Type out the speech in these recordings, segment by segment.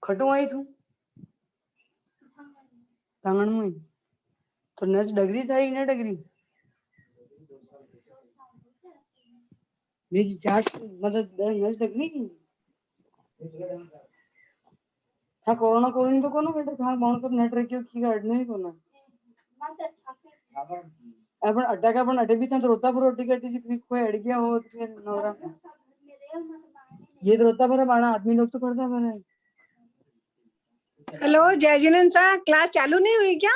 खटू आई छू तांगण में तो नस डगरी था ही ना डगरी मेरी चाट मतलब नस डगरी की हाँ कोरोना कोरोना तो कोनो बेटा हाँ बाउंड पर नेट रखियो की गार्ड नहीं कोना अपन अड्डा का अपन अड्डे भी था तो रोता पर रोटी कटी जी कोई अड़ गया हो तो फिर नवरा ये तो रोता पर बाणा आदमी लोग तो करता पर है। हेलो जयजिनन सा क्लास चालू नहीं हुई क्या?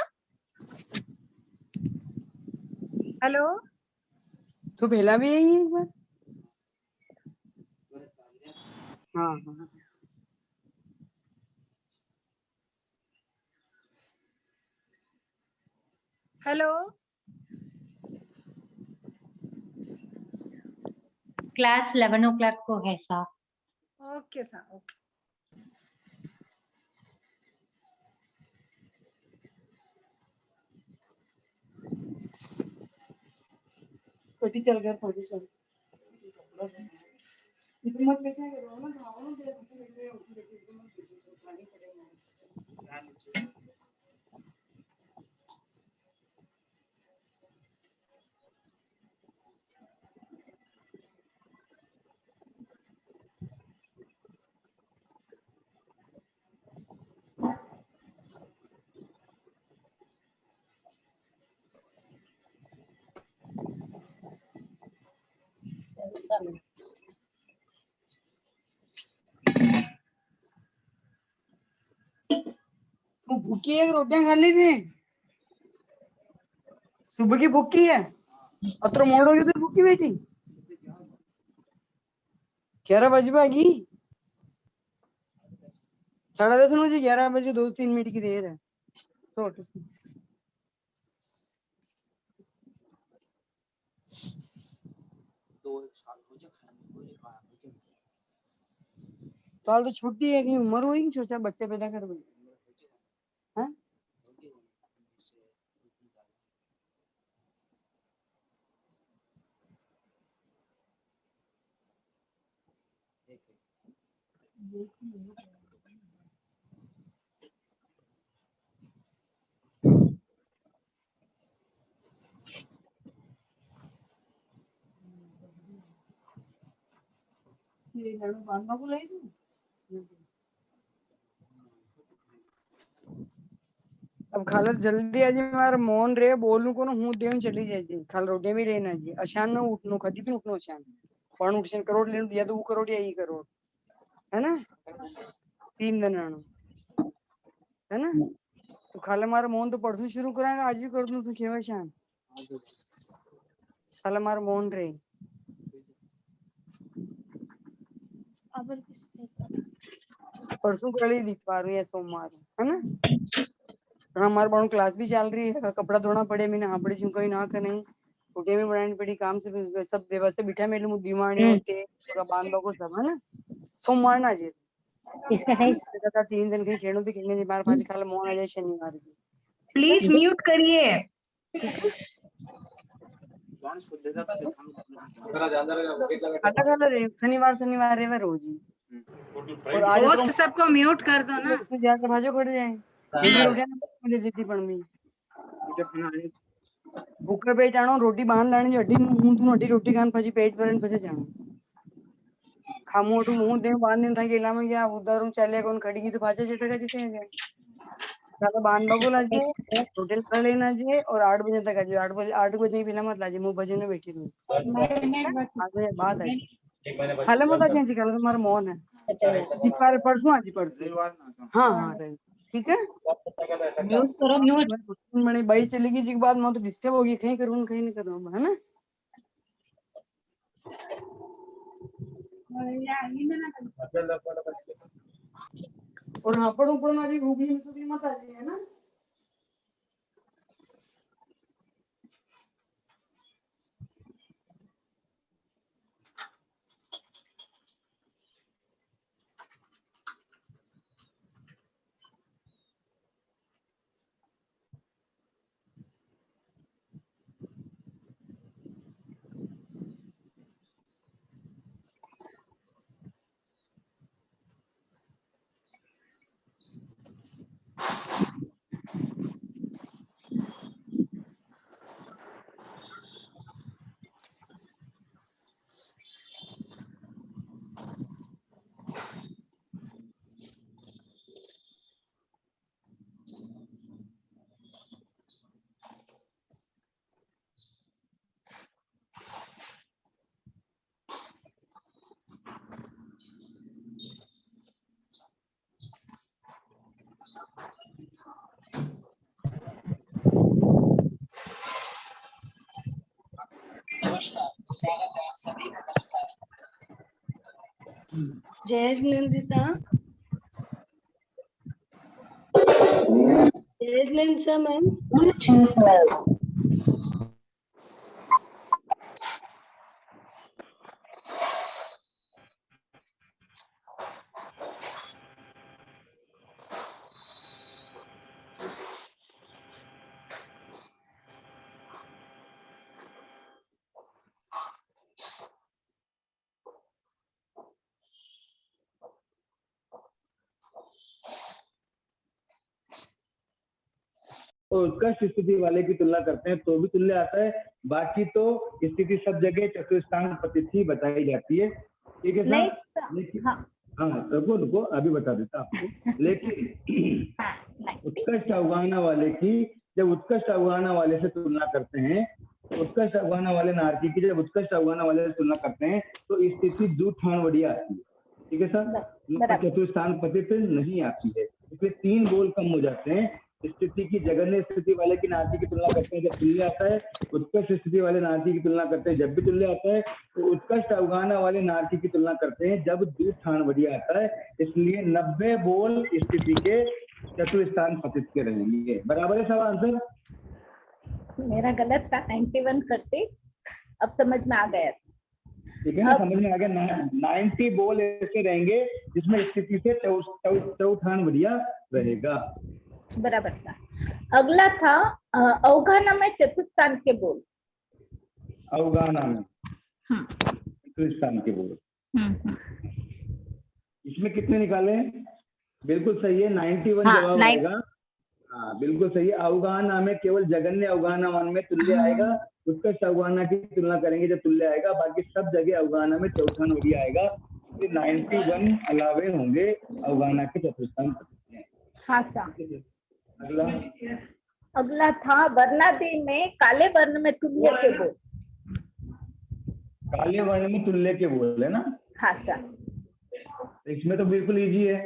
हेलो तो पहला भी यही है एक बार हाँ हाँ हेलो क्लास 11 o'clock को है सा। ओके सा ओके कटी चल गया थोड़ी चल इतना मत लेके करो ना खाओ ना दे पानी पड़ेगा वो भूखी है रोटियां खा ली थी सुबह की भूखी है अत्र मोड़ होगी तो भूखी बैठी 11 बजे आगी 10:30 बजे 11 बजे 2-3 मिनट की देर है तो साल तो छुट्टी है कि उम्र हुई छोटा बच्चे पैदा कर दो हैं ये लड़ू बांधवा को लाई तू अब खालत जल्दी आज मार मोहन रे बोलू को हूँ देव चली जाए खाल रोटे भी लेना जी अशान में उठनो खदी भी उठनो अशान पण उठशन करोड़ लेन दिया तो वो करोड़ या ये करोड़ है ना 3 दिन आनो है ना तो खाले मार मोहन तो परसों शुरू कराएगा आज ही कर दूं तू केवा शान खाले मार मोहन रे परसों कड़ी दिखवा रही है सोमवार है ना हमारे बड़ों क्लास भी चल रही है कपड़ा धोना पड़े मैंने हाँ पड़ी कहीं ना करें उठे में बनानी पड़ी काम से सब व्यवस्था बिठा मेरे मुँह दिमाग होते बांध को सब है ना सोमवार ना जी किसका साइज 3 दिन कहीं खेलूं भी खेलने नहीं बार पांच खाला मोहन आ जाए शनिवार की प्लीज म्यूट करिए अलग अलग शनिवार शनिवार है रोज ही और आज होस्ट सबको म्यूट कर दो ना जाकर भाजो खड़ जाए मेरी रोटियां मुझे देती पण मी भूखे पेट आनो रोटी बांध लाणी जी अड्डी मुंह तू अड्डी रोटी खान પછી पेट भरन પછી जानो खामोटू मुंह दे बांध दिन था गेला में गया उधर चले कौन खड़ी की तो भाजा चटका चिटे जाए ज्यादा बांध बगो लाजे होटल कर लेना जी और 8 बजे तक आजे 8 बजे बिना मत लाजे मुंह बजे ने बैठी रहूं 8 बजे बाद आई खाले मत आजे जी कल तुम्हारा मौन है इस बार परसों आज परसों हाँ हाँ राइट ठीक है म्यूट करो म्यूट मैंने बाई चली गई जी के बाद मैं तो डिस्टर्ब होगी कहीं करूँ कहीं नहीं करूँ है ना और हाँ पर ऊपर मारी घूमी तो भी मत आ जाइए है ना जयेश नंदिसा, जयेश नंदिसा मैम, तो उत्कृष्ट स्थिति वाले की तुलना करते हैं तो भी तुल्य आता है। बाकी तो स्थिति सब जगह चतुर्थांक प्रतिथि बताई जाती है। ठीक है नहीं सर? लेकिन हाँ हाँ रुको रुको अभी बता देता आपको। लेकिन हाँ नहीं उत्कृष्ट अवगाहना वाले की जब उत्कृष्ट अवगाहना वाले से तुलना करते हैं, उत्कृष्ट अवगाहना वाले नारकी की जब उत्कृष्ट अवगाहना वाले से तुलना करते हैं तो स्थिति दूठानवड़ी आती है। ठीक है सर? चतुर्थांक प्रतिथि नहीं आती है, इसलिए 3 बोल कम हो जाते हैं। स्थिति की जगन्य स्थिति वाले की नारकी की तुलना करते हैं जब तुल्य आता है, उत्कृष्ट स्थिति वाले नारकी की तुलना करते हैं जब भी तुल्य आता है, तो उत्कृष्ट अवगाहना वाले नारकी की तुलना करते हैं जब दूठानवड़ी आता है। इसलिए 90 बोल स्थिति के चतुर्थांक प्रतिथि के रहेंगे। बराबर है सब आंसर? मेरा गलत था 91 करते, अब समझ में आ गया। ठीक है ना, समझ में आ गया। 90 बोल ऐसे रहेंगे जिसमें स्थिति से चौठानवड़िया रहेगा। बराबर था। अगला था अवगाहना में चतुर्थांक के बोल। अवगाहना में चतुर्थांक के बोल इसमें कितने निकाले? बिल्कुल सही है, 91 जवाब आएगा। हाँ बिल्कुल सही है। अवगाहना में केवल जगन्य अवगाहना में तुल्य आएगा, उत्कृष्ट अवगाहना की तुलना करेंगे जब तुल्य आएगा। बाकी सब जगह अवगाहना में चौठानवड़ी आएगा। 91 अलावे होंगे अवगाहना के चतुर्थांक। हाँ सर। अगला अगला था वर्णादि में काले वर्ण में तुल्य के बोल। काले वर्ण में तुल्य के बोल है ना? हाँ सर। इसमें तो बिल्कुल इजी है।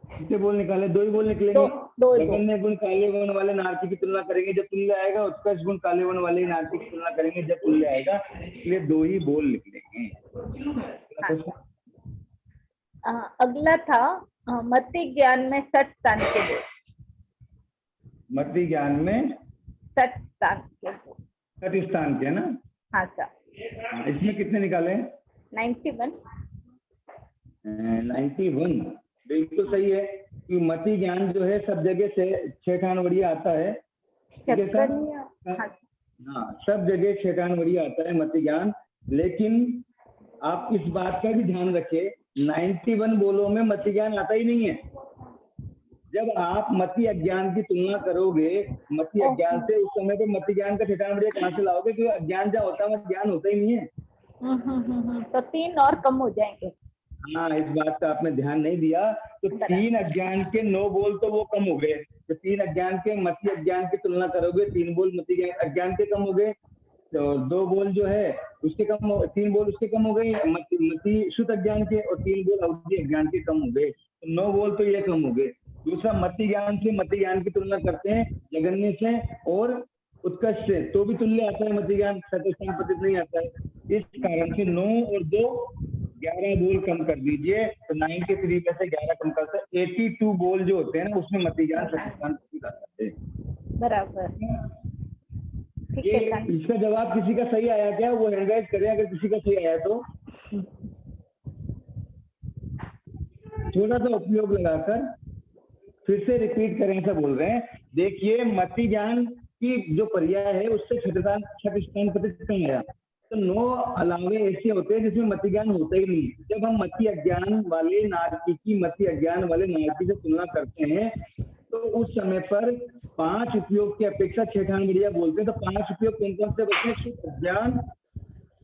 कितने बोल निकाले? 2 ही बोल निकलेंगे। दो जगन्य गुण काले वर्ण वाले नारकी की तुलना करेंगे जब तुल्य आएगा, उत्कृष्ट गुण काले वर्ण वाले नारकी की तुलना करेंगे जब तुल्य आएगा। इसलिए 2 ही बोल निकलेंगे। अगला था मति ज्ञान में 60 स्थान के बोल। मति ज्ञान में 60 स्थान के बोल। 60 स्थान के ना? हाँ सर। इसमें कितने निकाले? 91। 91 बिल्कुल सही है कि मति ज्ञान जो है सब जगह से छेठानवड़िया आता है। हाँ सब जगह छेठानवड़िया आता है मति ज्ञान। लेकिन आप इस बात का भी ध्यान रखें, 91 बोलों में मति ज्ञान आता ही नहीं है। जब आप मति अज्ञान की तुलना करोगे मति अज्ञान से, उस समय पे मति ज्ञान का छेठानवड़िया कहाँ से लाओगे? क्योंकि अज्ञान जहाँ होता है वहाँ ज्ञान होता ही नहीं है। तो 3 और कम हो जाएंगे। हाँ इस बात का आपने ध्यान नहीं दिया। तो 3 अज्ञान के 9 बोल तो वो कम हो गए। तो 3 अज्ञान के मति अज्ञान की तुलना करोगे, 3 बोल मति अज्ञान के कम हो गए। तो 2 बोल जो है उसके कम, 3 बोल उसके कम हो गए मति शुद्ध अज्ञान के, और 3 बोल अवधि अज्ञान के कम हो गए। तो 9 बोल तो ये कम हो गए। दूसरा मति ज्ञान से मति ज्ञान की तुलना करते हैं जगन्य से और उत्कृष्ट से, तो भी तुल्य आता है मति ज्ञान, चतुर्थांक प्रतिथि नहीं आता है। इस कारण से 9 और 2 11 बोल कम कर दीजिए। तो 93 में से 11 कम करते हैं 82 बोल जो होते हैं ना उसमें मति ज्ञान चतुर्थांक प्रतिथि आते हैं। बराबर। ये इसका जवाब किसी का सही आया क्या? वो हैंड राइज करें अगर किसी का सही आया तो। थोड़ा सा उपयोग लगाकर फिर से रिपीट करें, ऐसा बोल रहे हैं। देखिए मति ज्ञान की जो पर्याय है उससे छठस्थान प्रतिष्ठित कम आया। तो 9 अलावे ऐसे होते हैं जिसमें मति ज्ञान होता ही नहीं। जब हम मति अज्ञान वाले नारकी की मति अज्ञान वाले नारकी से तुलना करते हैं तो उस समय पर 5 उपयोग की अपेक्षा छेठानवड़िया बोलते हैं। तो 5 उपयोग कौन कौन से बचते हैं? शुद्ध अज्ञान,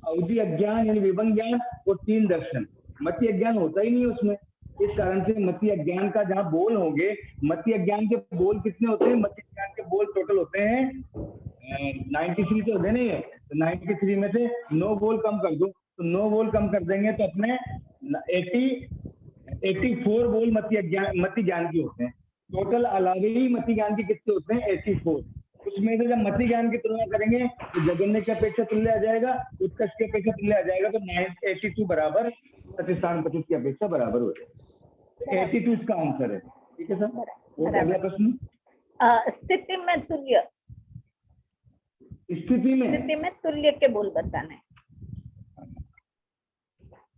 अवधि अज्ञान यानी विभंग ज्ञान और 3 दर्शन। मति अज्ञान होता ही नहीं उसमें। इस कारण से मति अज्ञान का जहाँ बोल होंगे, मति अज्ञान के बोल कितने होते हैं? मति अज्ञान के बोल टोटल होते हैं 93 तो होते नहीं है। तो 93 में से 9 बोल कम कर दो, तो 9 बोल कम कर देंगे तो अपने 84 बोल मति ज्ञान के होते हैं। टोटल अलावे ही मति ज्ञान के कितने होते हैं? 84। उसमें से जब मति ज्ञान की तुलना करेंगे तो जगन्य की अपेक्षा तुल्य आ जाएगा, उत्कर्ष की अपेक्षा तुल्य आ जाएगा, तो 82 बराबर प्रतिष्ठान पति की अपेक्षा बराबर हो जाएगा। 82 इसका आंसर है। ठीक है सर। और अगला प्रश्न, स्थिति में तुल्य, स्थिति में तुल्य के बोल बताना है।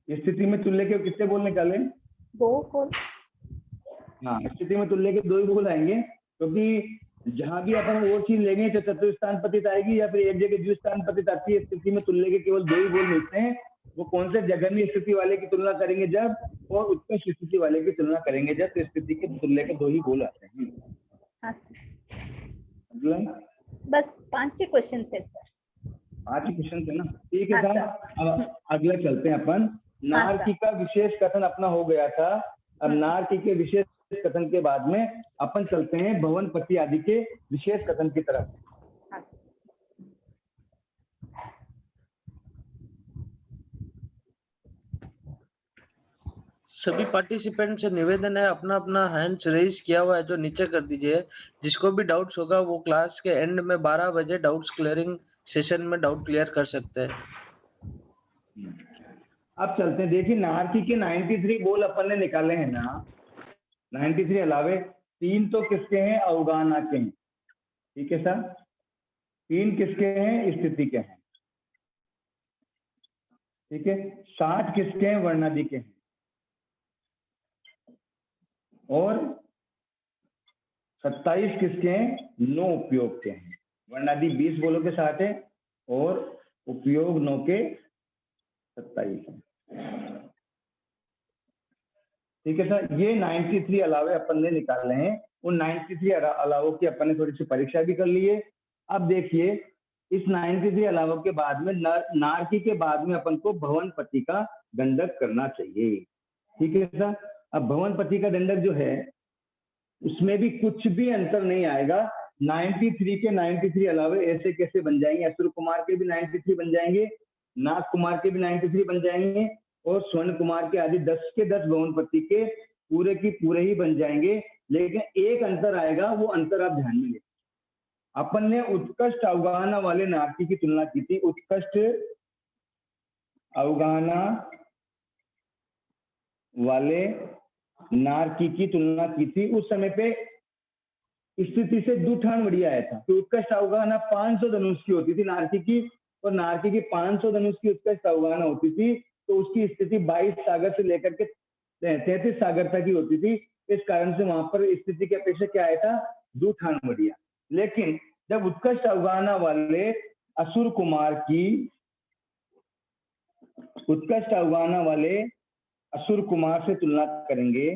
स्थिति में तुल्य के कितने बोल निकाले? 2 बोल। हाँ, स्थिति में तुल्य के 2 ही बोल आएंगे, क्योंकि जहां भी अपन वो चीज लेंगे तो चतुस्थान पतित आएगी या फिर एक जगह द्विस्थान पतित आती है। स्थिति में तुल्य के केवल 2 ही बोल मिलते हैं। वो कौन से? जगन्य स्थिति वाले की तुलना करेंगे जब, और उत्कृष्ट स्थिति वाले की तुलना करेंगे जब, तो स्थिति के तुल्य के 2 ही बोल आते हैं। हाँ, अगला, बस 5 ही क्वेश्चन थे सर। 5 ही क्वेश्चन थे ना? ठीक है हाँ, सर। अब अगला चलते हैं अपन। नारकी का विशेष कथन अपना हो गया था। अब नारकी के विशेष कथन के बाद में अपन चलते हैं भवन पति आदि के विशेष कथन की तरफ। हाँ। सभी पार्टिसिपेंट से निवेदन है, अपना अपना हैंड्स रेज किया हुआ है जो नीचे कर दीजिए। जिसको भी डाउट्स होगा वो क्लास के एंड में 12 बजे डाउट्स क्लियरिंग सेशन में डाउट क्लियर कर सकते हैं। अब चलते हैं, देखिए नारकी के 93 बोल अपन ने निकाले हैं ना। 93 अलावे 3 तो किसके हैं? अवगाहना के हैं। ठीक है सर। 3 किसके हैं? स्थिति के हैं। ठीक है। 60 किसके हैं? वर्णादि के हैं। और 27 किसके हैं? नो उपयोग के हैं। वर्णादि 20 बोलों के साथ है और उपयोग नो के 27 है। ठीक है सर। ये 93 अलावे अपन ने निकाले हैं। उन 93 अलावों की अपन ने थोड़ी सी परीक्षा भी कर ली है। अब देखिए इस 93 अलावों के बाद में नारकी के बाद में अपन को भवन पति का दंडक करना चाहिए। ठीक है सर। अब भवन पति का दंडक जो है उसमें भी कुछ भी अंतर नहीं आएगा। 93 के 93 अलावे ऐसे कैसे बन जाएंगे? असुर कुमार के भी 93 बन जाएंगे, नाग कुमार के भी 93 बन जाएंगे, और स्वर्ण कुमार के आदि 10 के 10 भवन पति के पूरे की पूरे ही बन जाएंगे। लेकिन एक अंतर आएगा, वो अंतर आप ध्यान में लें। अपन ने उत्कृष्ट अवगाहना वाले नारकी की तुलना की थी। उत्कृष्ट अवगाहना वाले नारकी की तुलना की थी। उस समय पे स्थिति से दूठान बढ़िया आया था। तो उत्कृष्ट अवगाहना 500 धनुष की होती थी नारकी की, और नारकी की 500 धनुष की उत्कृष्ट अवगाहना होती थी। तो उसकी स्थिति 22 सागर से लेकर के 33 सागर तक की होती थी। इस कारण से वहां पर स्थिति की अपेक्षा क्या आया था? दूठान बढ़िया। लेकिन जब उत्कृष्ट अवगाहना वाले असुर कुमार की, उत्कृष्ट अवगाहना वाले असुर कुमार से तुलना करेंगे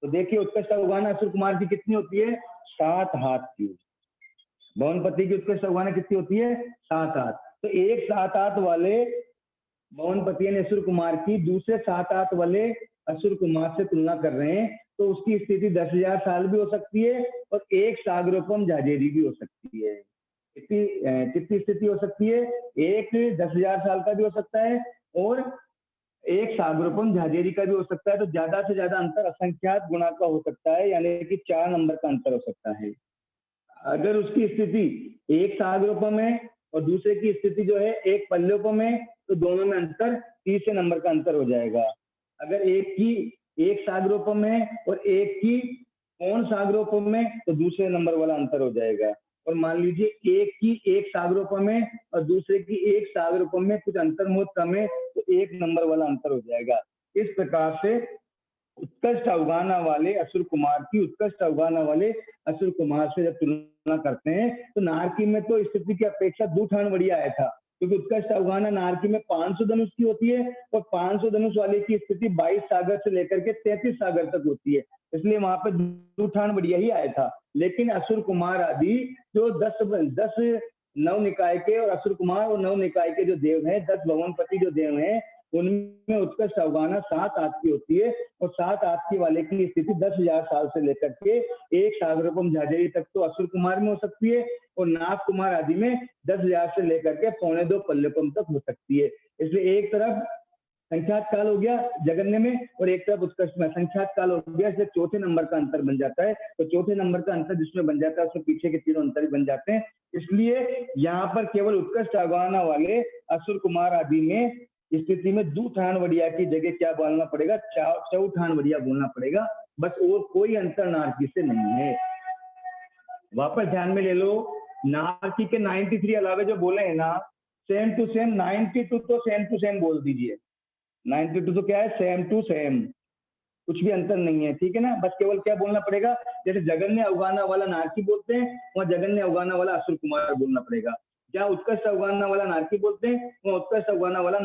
तो देखिए उत्कृष्ट अवगाहना असुर कुमार की कितनी होती है? 7 हाथ की। भवनपति की उत्कृष्ट अवगाहना कितनी होती है? 7 हाथ। तो एक 7 हाथ वाले भवनपति ने असुर कुमार की दूसरे 7 हाथ वाले असुर कुमार से तुलना कर रहे हैं, तो उसकी स्थिति 10,000 साल भी हो सकती है और एक सागरोपम झाजेरी भी हो सकती है। कितनी स्थिति हो सकती है? एक 10,000 साल का भी हो सकता है और एक सागरोपम झाजेरी का भी हो सकता है। तो ज्यादा से ज्यादा अंतर असंख्यात गुणा का हो सकता है, यानी कि 4 नंबर का अंतर हो सकता है। अगर उसकी स्थिति एक सागरोपम है और दूसरे की स्थिति जो है एक पल्योपम है, तो दोनों में अंतर 30 नंबर का अंतर हो जाएगा। अगर एक की एक सागरोपम है और एक की कौन सागरोपम है, तो दूसरे नंबर वाला अंतर हो जाएगा। और मान लीजिए एक की एक सागरोपम है और दूसरे की एक सागरोपम में कुछ अंतर बहुत कम है, तो 1 नंबर वाला अंतर हो जाएगा। इस प्रकार से उत्कृष्ट अवगाहना वाले असुर कुमार की उत्कृष्ट अवगाहना वाले असुर कुमार से जब तुलना करते हैं तो नारकी में तो स्थिति की अपेक्षा दूठान बढ़िया आया था, क्योंकि उत्कृष्ट अवगाहना नारकी में 500 धनुष की होती है और 500 धनुष वाले की स्थिति 22 सागर से लेकर के 33 सागर तक होती है, इसलिए वहां पे दूठान बढ़िया ही आया था। लेकिन असुर कुमार आदि जो 10 नव निकाय के और असुर कुमार और नव निकाय के जो देव हैं, 10 भवनपति जो देव हैं, उनमें उत्कृष्ट अवगाहना 7 हाथ की होती है और 7 हाथ की वाले की स्थिति 10,000 साल से लेकर के एक सागरोपम झाजेरी तक तो असुर कुमार में हो सकती है और नाग कुमार आदि में 10,000 से लेकर के 2.25 पल्लेपम तक हो सकती है। इसलिए एक तरफ संख्यात काल हो गया जगन्य में और एक तरफ उत्कृष्ट में। संख्यात काल हो गया, इसलिए चौथे नंबर का अंतर बन जाता है। तो चौथे नंबर का अंतर जिसमें बन जाता है उसमें पीछे के तीनों अंतर बन जाते हैं। इसलिए यहाँ पर केवल उत्कृष्ट अवगाहना वाले असुर कुमार आदि में स्थिति में दूठान वड़िया की जगह क्या बोलना पड़ेगा, चौठान वड़िया बोलना पड़ेगा, बस। और कोई अंतर नारकी से नहीं है। वापस ध्यान में ले लो, नारकी के 93 अलावे जो बोले हैं ना, सेम टू सेम 92 तो सेम टू सेम बोल दीजिए। 92 तो क्या है, सेम टू सेम, कुछ भी अंतर नहीं है, ठीक है ना। बस केवल क्या बोलना पड़ेगा, जैसे जगन्य अवगाहना वाला नारकी बोलते हैं वहाँ जगन्य अवगाहना वाला असुर कुमार बोलना पड़ेगा। जहाँ उत्कृष्ट अवगाहना वाला नारकी बोलते हैं वहाँ उत्कृष्ट अवगाहना वाला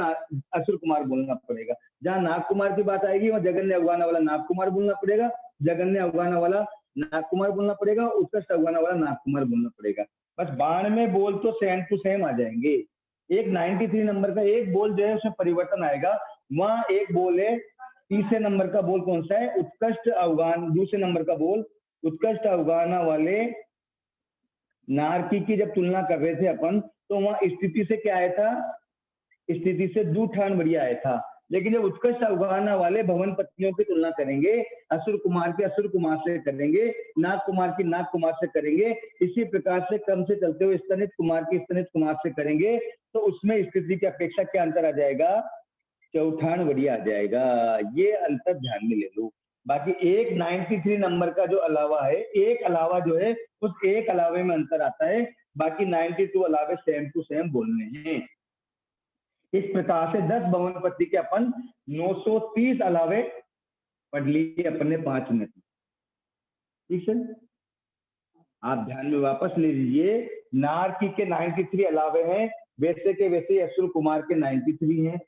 असुर कुमार बोलना पड़ेगा। जहाँ नाग कुमार की बात आएगी वहाँ जगन्य अवगाहना वाला नाग कुमार बोलना पड़ेगा, जगन्य अवगाहना वाला नाग कुमार बोलना पड़ेगा, उत्कृष्ट अवगाहना वाला नाग कुमार बोलना पड़ेगा। बस 92 बोल तो सेम टू सेम आ जाएंगे। एक 93 नंबर का एक बोल जो है उसमें परिवर्तन आएगा। वहाँ एक बोल है, तीसरे नंबर का बोल कौन सा है, उत्कृष्ट अवगाहन। दूसरे नंबर का बोल उत्कृष्ट अवगाहना वाले नारकी की जब तुलना कर रहे थे अपन, तो वहां स्थिति से क्या आया था, स्थिति से दूठान बढ़िया आया था। लेकिन जब उत्कृष्ट अवगाहना वाले भवन पत्नियों की तुलना करेंगे, असुर कुमार के असुर कुमार से करेंगे, नाग कुमार की नाग कुमार से करेंगे, इसी प्रकार से क्रम से चलते हुए स्तनित कुमार की स्तनित कुमार से करेंगे, तो उसमें स्थिति की अपेक्षा क्या अंतर आ जाएगा, चौठान बढ़िया आ जाएगा। ये अंतर ध्यान में ले लो। बाकी एक 93 नंबर का जो अलावा है, एक अलावा जो है उस एक अलावे में अंतर आता है, बाकी 92 अलावे सेम टू सेम बोलने हैं। इस प्रकार से 10 भवन पत्ती के अपन 930 अलावे पढ़ लिए अपने 5 मिनट। ठीक है, आप ध्यान में वापस ले लीजिए। नारकी के 93 अलावे हैं, वैसे के वैसे ही असुर कुमार के 93 हैं,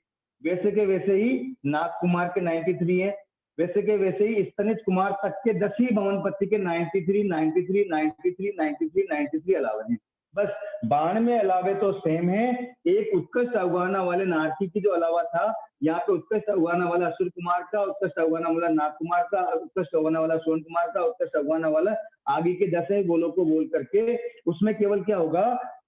वैसे के वैसे ही नाग कुमार के 93 हैं, वैसे के वैसे ही स्तनित कुमार तक के 10 ही भवन पत्ती के 93, 93, 93, 93, 93 अलावे हैं। बस 92 अलावे तो सेम है। एक उत्कृष्ट अवगाहना वाले नारकी की जो अलावा था, यहाँ पे उत्कृष्ट अवगाहना वाला असुर कुमार का, उत्कृष्ट अवगाहना वाला नाग कुमार का, उत्कृष्ट अवगाहना वाला सोन कुमार का, उत्कृष्ट अवगाहना वाला आगे के 10 बोलों को बोल करके उसमें केवल क्या होगा,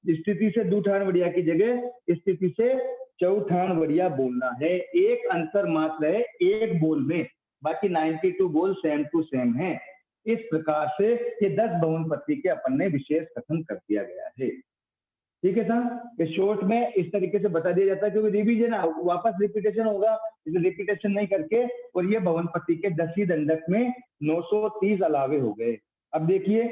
स्थिति से दूठान बढ़िया की जगह स्थिति से चौठान बढ़िया बोलना है। एक अंतर मात्र है एक बोल में, बाकी 92 बोल सेम टू सेम है। इस प्रकार से ये 10 भवन पत्ती के अपन ने विशेष कथन कर दिया गया है। ठीक है सर, ये शॉर्ट में इस तरीके से बता दिया जाता है, क्योंकि रिवीजन वापस रिपीटेशन होगा, इसे रिपीटेशन नहीं करके। और ये भवन पत्ती के 10 ही दंडक में 930 अलावे हो गए। अब देखिए,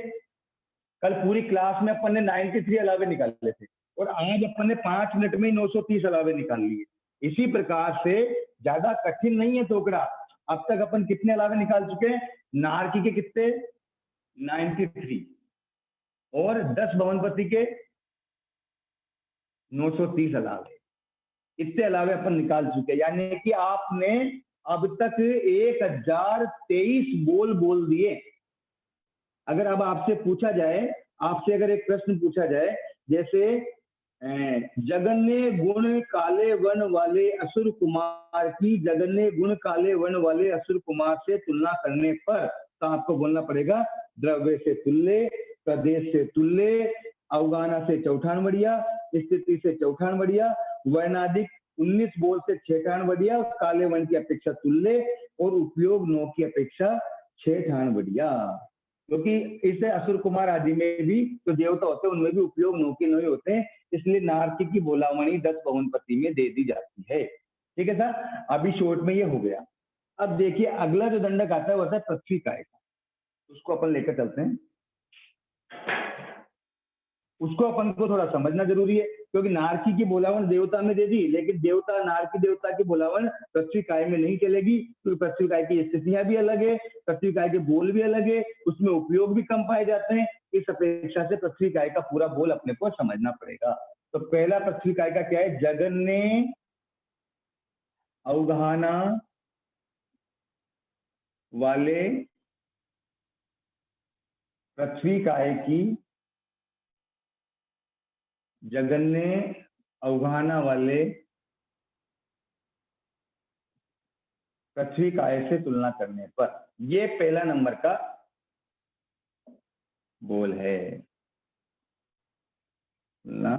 कल पूरी क्लास में अपन ने 93 अलावे निकाले थे और आज अपन ने 5 मिनट में 930 अलावे निकाल लिए। इसी प्रकार से ज्यादा कठिन नहीं है टोकरा। अब तक अपन कितने अलावे निकाल चुके हैं, नारकी के कितने 93 और 10 भवन पत्ती के 930 अलावे, इतने अलावे अपन निकाल चुके हैं। यानी कि आपने अब तक 1023 बोल दिए। अगर अब आपसे पूछा जाए, आपसे अगर एक प्रश्न पूछा जाए, जैसे जगन्य गुण काले वर्ण वाले असुर कुमार की जगन्य गुण काले वर्ण वाले असुर कुमार से तुलना करने पर, तो आपको बोलना पड़ेगा द्रव्य से तुल्य, प्रदेश से तुल्य, अवगाहना से चौठान बढ़िया, स्थिति से चौठान बढ़िया, वर्णाधिक 19 बोल से 6 ठान बढ़िया, काले वर्ण की अपेक्षा तुल्य और उपयोग 9 की अपेक्षा 6 ठान बढ़िया। क्योंकि इसे असुर कुमार आदि में भी जो देवता होते हैं उनमें भी उपयोग 9 के 9 होते हैं, इसलिए नारकी की बोलावणी 10 भवन पत्ती में दे दी जाती है। ठीक है सर, अभी शॉर्ट में ये हो गया। अब देखिए अगला जो दंडक आता है वो होता है पृथ्वी काय का, उसको अपन लेकर चलते हैं। उसको अपन को थोड़ा समझना जरूरी है, क्योंकि नारकी की बोलावण देवता में दे दी, लेकिन देवता नारकी देवता की बोलावण पृथ्वी काय में नहीं चलेगी, क्योंकि पृथ्वी काय की स्थितियां भी अलग है, पृथ्वी काय के बोल भी अलग है, उसमें उपयोग भी कम पाए जाते हैं। इस अपेक्षा से पृथ्वी काय का पूरा बोल अपने को समझना पड़ेगा। तो पहला पृथ्वी काय का क्या है, जगन्य अवगाहना वाले पृथ्वी काय की, जगन्य अवगाहना वाले पृथ्वी काय से तुलना करने पर, ये पहला नंबर का बोल है ना।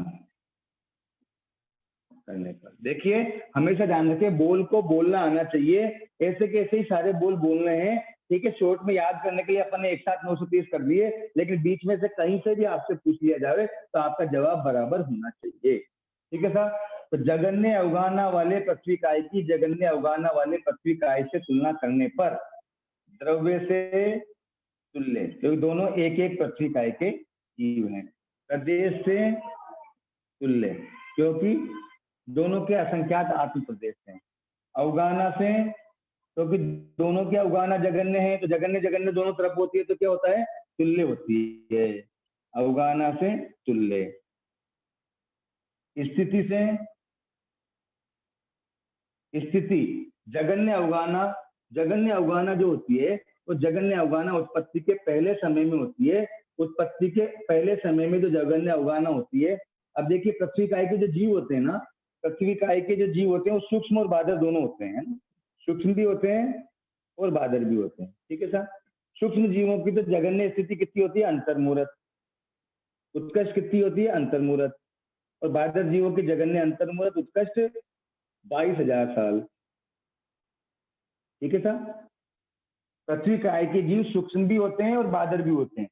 करने पर। देखिए हमेशा ध्यान रखें, बोल को बोलना आना चाहिए, ऐसे के ऐसे ही सारे बोल बोलने हैं, ठीक है। शॉर्ट में याद करने के लिए अपन ने एक साथ 930 कर दिए, लेकिन बीच में से कहीं से भी आपसे पूछ लिया जाए तो आपका जवाब बराबर होना चाहिए, ठीक है सर। तो जगन्य अवगाहना वाले पृथ्वी काय की जगन्य अवगाहना वाले पृथ्वी काय से तुलना करने पर द्रव्य से तुल्य, क्योंकि दोनों एक एक पृथ्वी काय के जीव हैं। प्रदेश से तुल्य, क्योंकि दोनों के असंख्यात आत्म प्रदेश हैं। अवगाहना से, क्योंकि दोनों की अवगाहना जगन्य है, तो जगन्य जगन्य दोनों तरफ होती है, तो क्या होता है, तुल्य होती है। अवगाहना से तुल्य। स्थिति से, स्थिति जगन्य अवगाहना जो होती है वो जगन्य अवगाहना उत्पत्ति के पहले समय में होती है। उत्पत्ति के पहले समय में जो जगन्य अवगाहना होती है, अब देखिए पृथ्वी काय के जो जीव होते हैं ना, पृथ्वी काय के जो जीव होते हैं वो सूक्ष्म और बादर दोनों होते हैं, सूक्ष्म भी होते हैं और बादर भी होते हैं, ठीक है सर। सूक्ष्म जीवों की तो जगन्य स्थिति कितनी होती है, अंतर्मुहूर्त। उत्कर्ष कितनी होती है, अंतर्मुहूर्त। और बादर जीवों की जगन्य अंतर्मुहूर्त उत्कर्ष 22,000 साल, ठीक है सर। पृथ्वी काय के जीव सूक्ष्म भी होते हैं और बादर भी होते हैं।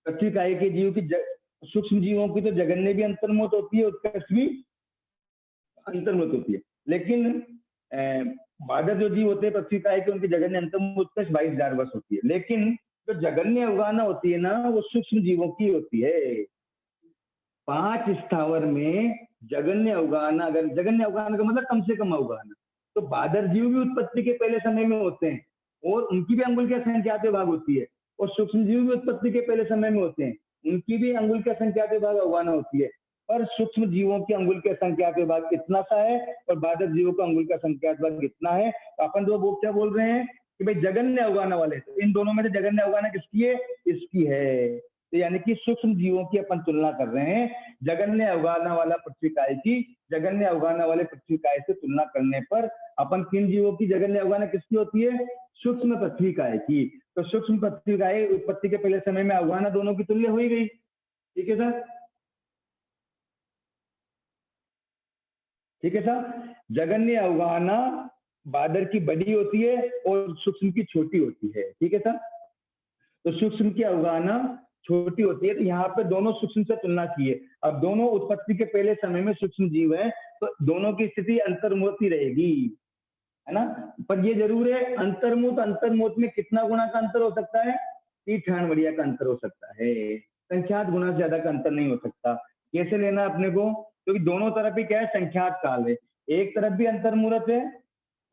पृथ्वी काय के जीव की सूक्ष्म जीवों की तो जगन्य भी अंतर्मुहूर्त होती है, उत्कर्ष भी अंतर्मुहूर्त होती है, लेकिन बादर जो जीव होते हैं पृथ्वी काय के, उनकी जगन्य अंतर्मुहूर्त उत्कर्ष 22,000 वर्ष होती है। लेकिन जो जगन्य अवगाहना होती है ना, वो सूक्ष्म जीवों की होती है। 5 स्थावर में जगन्य अवगाहना, अगर जगन्य अवगाहना का मतलब कम से कम अवगाहना, तो बादर जीव भी उत्पत्ति के पहले समय में होते हैं और उनकी भी अंगुल की असंख्यात विभाग होती है, और सूक्ष्म जीव भी उत्पत्ति के पहले समय में होते हैं, उनकी भी अंगुल की असंख्यात विभाग अवगाहना होती है। पर सूक्ष्म जीवों की अंगुल के असंख्यात विभाग इतना सा है और बादर जीवों का अंगुल का असंख्यात विभाग इतना है। तो अपन दो वो क्या बोल रहे हैं कि भाई जगन्य अवगाहना वाले, तो इन दोनों में से जगन्य अवगाहना किसकी है, इसकी है। तो यानी कि सूक्ष्म जीवों की अपन तुलना कर रहे हैं। जगन्य अवगाहना वाला पृथ्वी काय की जगन्य अवगाहना वाले पृथ्वी काय से तुलना करने पर अपन किन जीवों की जगन्य अवगाहना किसकी होती है, सूक्ष्म पृथ्वी काय की। तो सूक्ष्म पृथ्वी काय उत्पत्ति के पहले समय में अवगाहना दोनों की तुल्य हो गई, ठीक है सर, ठीक है सर। जगन्य अवगाहना बादर की बड़ी होती है और सूक्ष्म की छोटी होती है, ठीक है सर। तो सूक्ष्म की अवगाहना छोटी होती है, तो यहाँ पे दोनों सूक्ष्म से तुलना की है। अब दोनों उत्पत्ति के पहले समय में सूक्ष्म जीव है, तो दोनों की स्थिति अंतर्मुहूर्त ही रहेगी, है ना। पर ये जरूर है, अंतर्मुहूर्त में कितना गुना का अंतर हो सकता है, 3 बढ़िया का अंतर हो सकता है, संख्यात गुना से ज्यादा का अंतर नहीं हो सकता। कैसे लेना अपने को, क्योंकि दोनों तरफ ही क्या है, संख्यात काल है। एक तरफ भी अंतर्मुहूर्त है,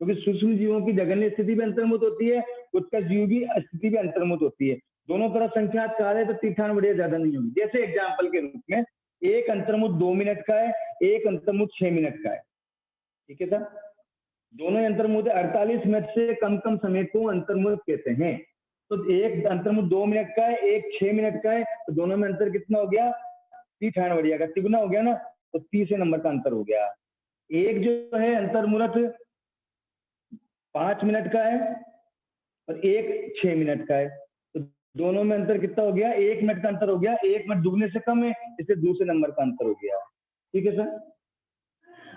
क्योंकि सूक्ष्म जीवों की जगन्य स्थिति भी अंतर्मुहूर्त होती है, उत्कर्ष जीव की स्थिति भी अंतर्मुहूर्त होती है। दोनों तरफ संख्यात काल है, तो 3 बढ़िया ज्यादा नहीं होगी। जैसे एग्जाम्पल के रूप में एक अंतर्मुहूर्त 2 मिनट का है, एक अंतर्मुहूर्त 6 मिनट का है, ठीक है सर। दोनों अंतर्मुहूर्त 48 मिनट से कम समय को अंतर्मुहूर्त कहते हैं। तो एक अंतर्मुहूर्त 2 मिनट का है, एक 6 मिनट का है, तो दोनों में अंतर कितना हो गया, 3 बढ़िया का तिगुना हो गया ना, तो 30 नंबर का अंतर हो गया। एक जो है अंतर्मुहूर्त 5 मिनट का है और एक 6 मिनट का है, तो दोनों में अंतर कितना हो गया, 1 मिनट का अंतर हो गया। 1 मिनट दुगने से कम है, इससे दूसरे नंबर का अंतर हो गया, ठीक है सर।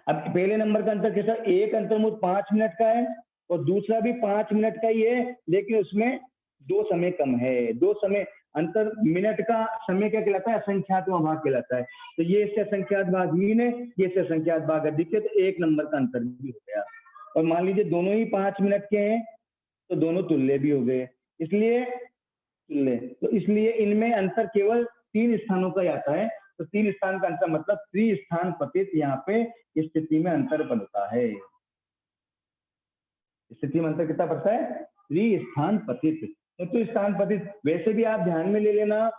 अब पहले नंबर का अंतर कैसा, एक अंतर्मुहूर्त 5 मिनट का है और दूसरा भी 5 मिनट का ही है, लेकिन उसमें 2 समय कम है। 2 समय अंतर मिनट का समय क्या कहलाता है, असंख्यात भाग कहलाता है। तो ये इससे असंख्यात भाग हीन है, ये इससे असंख्यात भाग अधिक है, तो 1 नंबर का अंतर भी हो गया। और मान लीजिए दोनों ही 5 मिनट के हैं, तो दोनों तुल्य भी हो गए, इसलिए तुल्य। तो इसलिए इनमें अंतर केवल 3 स्थानों का ही आता है। तो 3 स्थान का अंतर मतलब त्रिस्थान पतित, यहाँ पे स्थिति में अंतर बनता है। स्थिति में अंतर कितना पड़ता है, त्रिस्थान पतित। तो स्थान पतित वैसे भी आप ध्यान में ले लेना,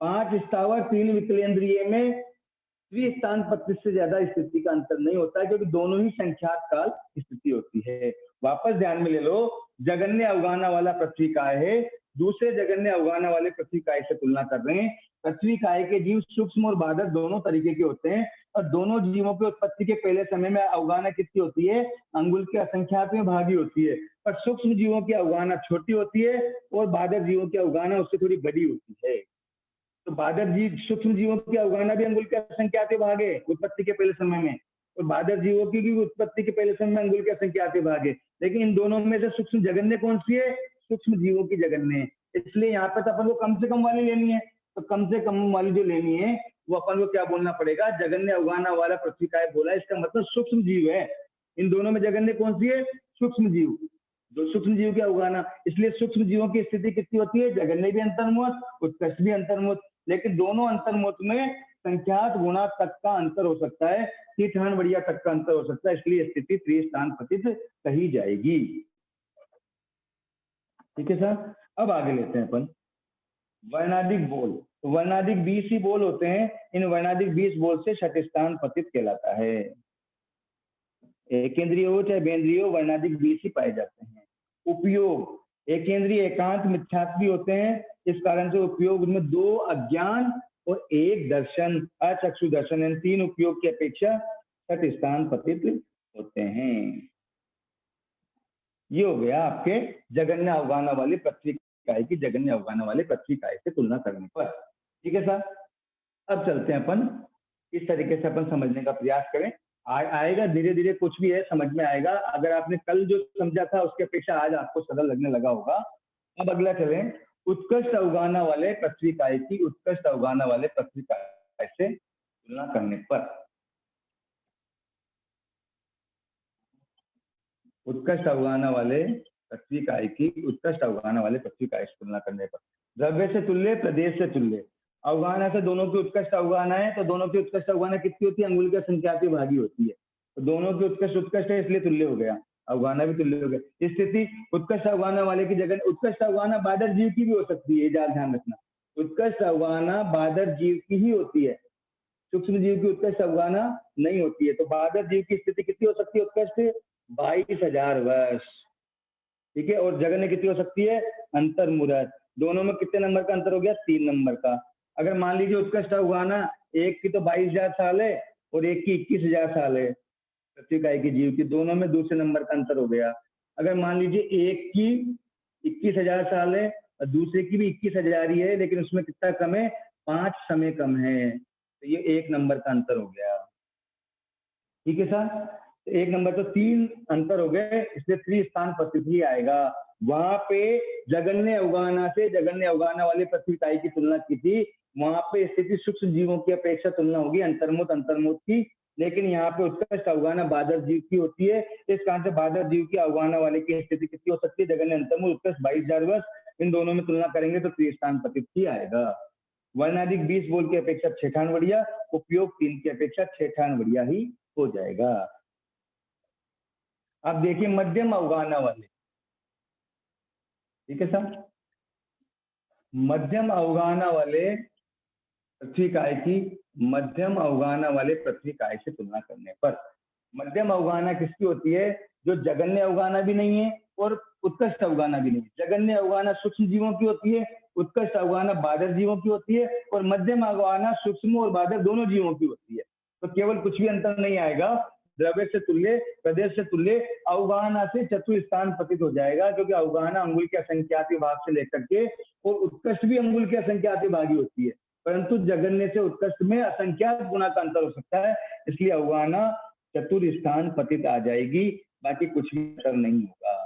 5 स्थावर 3 विकलेंद्रिय में त्रिस्थान पतित से ज्यादा स्थिति का अंतर नहीं होता है, क्योंकि दोनों ही संख्यात काल स्थिति होती है। वापस ध्यान में ले लो, जगन्य अवगाहना वाला पृथ्वी काय है, दूसरे जगन्य अवगाहना वाले पृथ्वी काय से तुलना कर रहे हैं। पृथ्वी काय के जीव सूक्ष्म और बादर दोनों तरीके के होते हैं, और दोनों जीवों की उत्पत्ति के पहले समय में अवगाहना कितनी होती है, अंगुल के असंख्यात में भागी होती है। पर सूक्ष्म जीवों की अवगाहना छोटी होती है और बादर जीवों की अवगाहना उससे थोड़ी बड़ी होती है। तो बादर जीव सूक्ष्म जीवों की अवगाहना भी अंगुल के असंख्यात भाग है उत्पत्ति के पहले समय में, और बादर जीवों की भी उत्पत्ति के पहले समय में अंगुल के असंख्यात भाग है, लेकिन इन दोनों में से सूक्ष्म जगन्य कौन सी है? सूक्ष्म जीवों की जगन्य है। इसलिए यहाँ पर तो अपन को कम से कम वाली लेनी है, तो कम से कम वाली जो लेनी है वो अपन को क्या बोलना पड़ेगा? जगन्य अवगाना वाला पृथ्वी काय बोला, इसका मतलब सूक्ष्म जीव है। इन दोनों में जगन्य कौन सी है? सूक्ष्म जीव। जो सूक्ष्म जीव की अवगाना, इसलिए सूक्ष्म जीवों की स्थिति कितनी होती है? जगन्य भी अंतर्मुख, उत्कृष्ट भी अंतर्मुख, लेकिन दोनों अंतर्मुख में संख्यात गुणा तक का अंतर हो सकता है, तीर्थान बढ़िया तक का अंतर हो सकता है, इसलिए स्थिति त्रिस्थान पतित कही जाएगी। ठीक है सर। अब आगे लेते हैं अपन वर्णाधिक बोल। तो वर्णाधिक 20 ही बोल होते हैं, इन वर्णाधिक 20 बोल से षटस्थान पतित कहलाता है। एकेंद्रीय हो चाहे बेंद्रीय हो, वर्णाधिक 20 ही पाए जाते हैं। उपयोग एकेंद्रीय एकांत मिथ्यात्व भी होते हैं, इस कारण से उपयोग में 2 अज्ञान और 1 दर्शन अचक्षु दर्शन, इन 3 उपयोग की अपेक्षा षटस्थान पतित होते हैं। ये हो गया आपके जगन्य अवगाना वाले पृथ्वी काय की जगन्य अवगाना वाले पृथ्वी काय से तुलना करने पर। ठीक है सर। अब चलते हैं अपन, इस तरीके से अपन समझने का प्रयास करें, आएगा धीरे धीरे, कुछ भी है समझ में आएगा। अगर आपने कल जो समझा था उसके अपेक्षा आज आपको सरल लगने लगा होगा। अब अगला चलें, उत्कृष्ट अवगाना वाले पृथ्वी काय की उत्कृष्ट अवगाना वाले पृथ्वी काय से तुलना करने पर। उत्कृष्ट अवगाना वाले पृथ्वी काय की उत्कृष्ट अवगाना वाले पृथ्वी काय से तुलना करने पर। द्रव्य से तुल्य, प्रदेश से तुल्य। अवगाना से दोनों की उत्कृष्ट अवगाना है, तो दोनों की उत्कृष्ट अवगाना कितनी होती है? अंगुल के संख्याति भागी होती है, तो दोनों की उत्कृष्ट है, इसलिए तुल्य हो गया, अवगाना भी तुल्य हो गया। स्थिति उत्कृष्ट अवगाना वाले की जगह उत्कृष्ट अवगाना बादर जीव की भी हो सकती है, ध्यान रखना। उत्कृष्ट अवगाना बादर जीव की ही होती है, सूक्ष्म जीव की उत्कृष्ट अवगाना नहीं होती है। तो बादर जीव की स्थिति कितनी हो सकती है? उत्कृष्ट 22,000 वर्ष। ठीक है। और जगन्य कितनी हो सकती है? अंतर्मुरत। दोनों में कितने नंबर का अंतर हो गया? 3 नंबर का। अगर मान लीजिए उत्कृष्ट अवगाना एक की तो 22,000 साल है और एक की 21,000 साल है, पृथ्वी काय की जीव की, दोनों में दूसरे नंबर का अंतर हो गया। अगर मान लीजिए एक की 21,000 साल है और दूसरे की भी 21,000 ही है, लेकिन उसमें कितना कम है? 5 समय कम है, तो ये 1 नंबर का अंतर हो गया। ठीक है सर। एक नंबर तो 3 अंतर हो गए, इसलिए त्रिस्थान पतित ही आएगा। वहां पे जगन्य अवगाना से जगन्य अवगाना वाले पृथ्वी काय की तुलना की थी, वहां पे स्थिति सूक्ष्म जीवों की अपेक्षा तुलना होगी अंतर्मुख की, लेकिन यहाँ पे उत्कृष्ट अवगाना बादर जीव की होती है, इस कारण से बादर जीव की अवगाना वाले की स्थिति कितनी हो सकती है? जगन्य अंतर्मुख उत्कृष्ट 22,000 वर्ष। इन दोनों में तुलना करेंगे तो त्रिस्थान पतित ही आएगा। वर्णाधिक 20 बोल की अपेक्षा 6 ठान बढ़िया, उपयोग 3 की अपेक्षा 6 ठान बढ़िया ही हो जाएगा। अब देखिए मध्यम अवगाना वाले। ठीक है सर। मध्यम अवगाना वाले पृथ्वी काय की मध्यम अवगाना वाले पृथ्वी काय से तुलना करने पर। मध्यम अवगाना किसकी होती है? जो जगन्य अवगाना भी नहीं है और उत्कृष्ट अवगाना भी नहीं है। जगन्य अवगाना सूक्ष्म जीवों की होती है, उत्कृष्ट अवगाना बादर जीवों की होती है, और मध्यम अवगाना सूक्ष्म और बादर दोनों जीवों की होती है। तो केवल कुछ भी अंतर नहीं आएगा, द्रव्य से तुल्य, प्रदेश से तुल्य, अवगाना से चतुस्थान पतित हो जाएगा, क्योंकि अवगाना अंगुल के असंख्यात भाग से लेकर के और उत्कृष्ट भी अंगुल के असंख्यात भागी होती है, परंतु जगन्य से उत्कृष्ट में असंख्यात गुना का अंतर हो सकता है, इसलिए अवगाना चतुर्स्थान पतित आ जाएगी, बाकी कुछ भी अंतर नहीं होगा।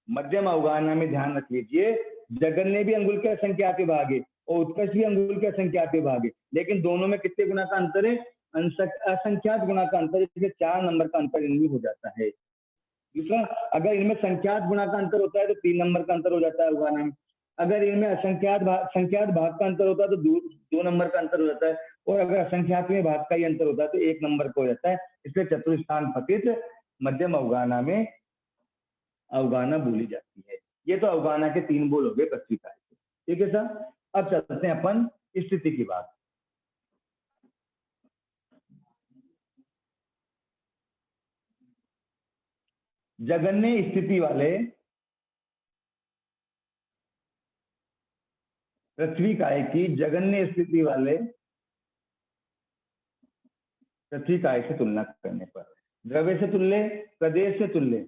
मध्यम अवगाना में ध्यान रख लीजिए, जगन्य भी अंगुल के असंख्यात भाग है और उत्कृष्ट भी अंगुल के असंख्यात भाग है, लेकिन दोनों में कितने गुना का अंतर है? असंख्यात गुना का अंतर, इसलिए 4 नंबर का अंतर इनमें हो जाता है। दूसरा, अगर इनमें संख्यात गुना का अंतर होता है तो 3 नंबर का अंतर हो जाता है अवगाना में। अगर इनमें संख्यात भाग का अंतर होता है तो 2 नंबर का अंतर हो जाता है, और अगर असंख्यात में भाग का ही अंतर होता है तो 1 नंबर का हो जाता है। इसलिए चतुर्थान पतित मध्यम अवगाना में अवगाना बोली जाती है। ये तो अवगाना के 3 बोल हो गए पृथ्वी काय के। ठीक है सर। अब चलते हैं अपन स्थिति की बात। जगन्य स्थिति वाले पृथ्वी काय की जगन्य स्थिति वाले पृथ्वी काय से तुलना करने पर। द्रव्य से तुल्य, प्रदेश से तुल्य।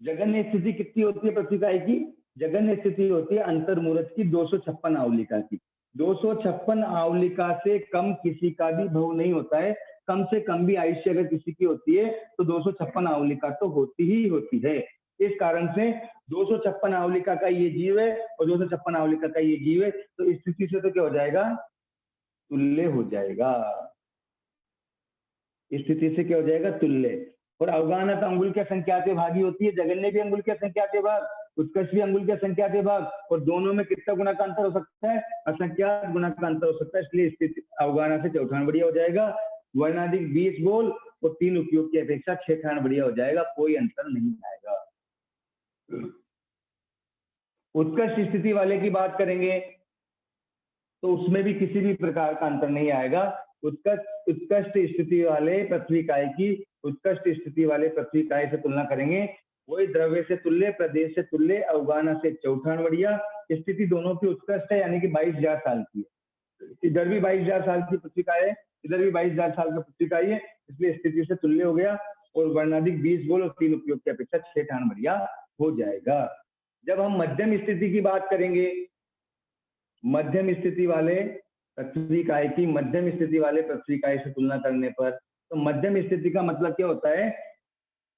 जगन्य स्थिति कितनी होती है पृथ्वी काय की? जगन्य स्थिति होती है अंतर्मुरत की 256 आवलिका की। 256 आवलिका से कम किसी का भी भव नहीं होता है, कम से कम भी आयुष्य अगर किसी की होती है तो 256 आवलिका तो होती ही होती है। इस कारण से 256 आवलिका का ये जीव है और 256 आवलिका का ये जीव है, तो इस स्थिति से तो क्या हो जाएगा, तुल्य हो जाएगा। इस स्थिति से क्या हो जाएगा, तुल्य। और अवगाहनत अंगुल के संख्याते भागी होती है, जगन्य भी अंगुल के संख्याते भाग, उत्कर्ष भी अंगुल के संख्याते भाग, और दोनों में कितना गुना का अंतर हो सकता है, असंख्यात गुना का अंतर हो सकता है। इसलिए स्थिति अवगाहना से चौठान बढ़िया हो जाएगा। वर्णाधिक 20 बोल और 3 उपयोग की अपेक्षा 6 ठान बढ़िया हो जाएगा, कोई अंतर नहीं आएगा। उत्कर्ष स्थिति वाले की बात करेंगे तो उसमें भी किसी भी प्रकार का अंतर नहीं आएगा। उत्कृष्ट स्थिति वाले पृथ्वी काय की उत्कृष्ट स्थिति वाले पृथ्वी काय से तुलना करेंगे, वही द्रव्य से तुल्य, प्रदेश से तुल्य, अवगाहना से चौठान बढ़िया। स्थिति दोनों की उत्कृष्ट है, यानी कि 22,000 साल की है। इधर भी 22,000 साल की पृथ्वी काय है, इधर भी 22,000 साल का पृथ्वी काय है, इसलिए स्थिति से तुल्य हो गया। और वर्णाधिक 20 बोल और 3 उपयोग की अपेक्षा 6 ठान बढ़िया हो जाएगा। जब हम मध्यम स्थिति की बात करेंगे, मध्यम स्थिति वाले पृथ्वी काय की मध्यम स्थिति वाले पृथ्वी काय से तुलना करने पर, तो मध्यम स्थिति का मतलब क्या होता है,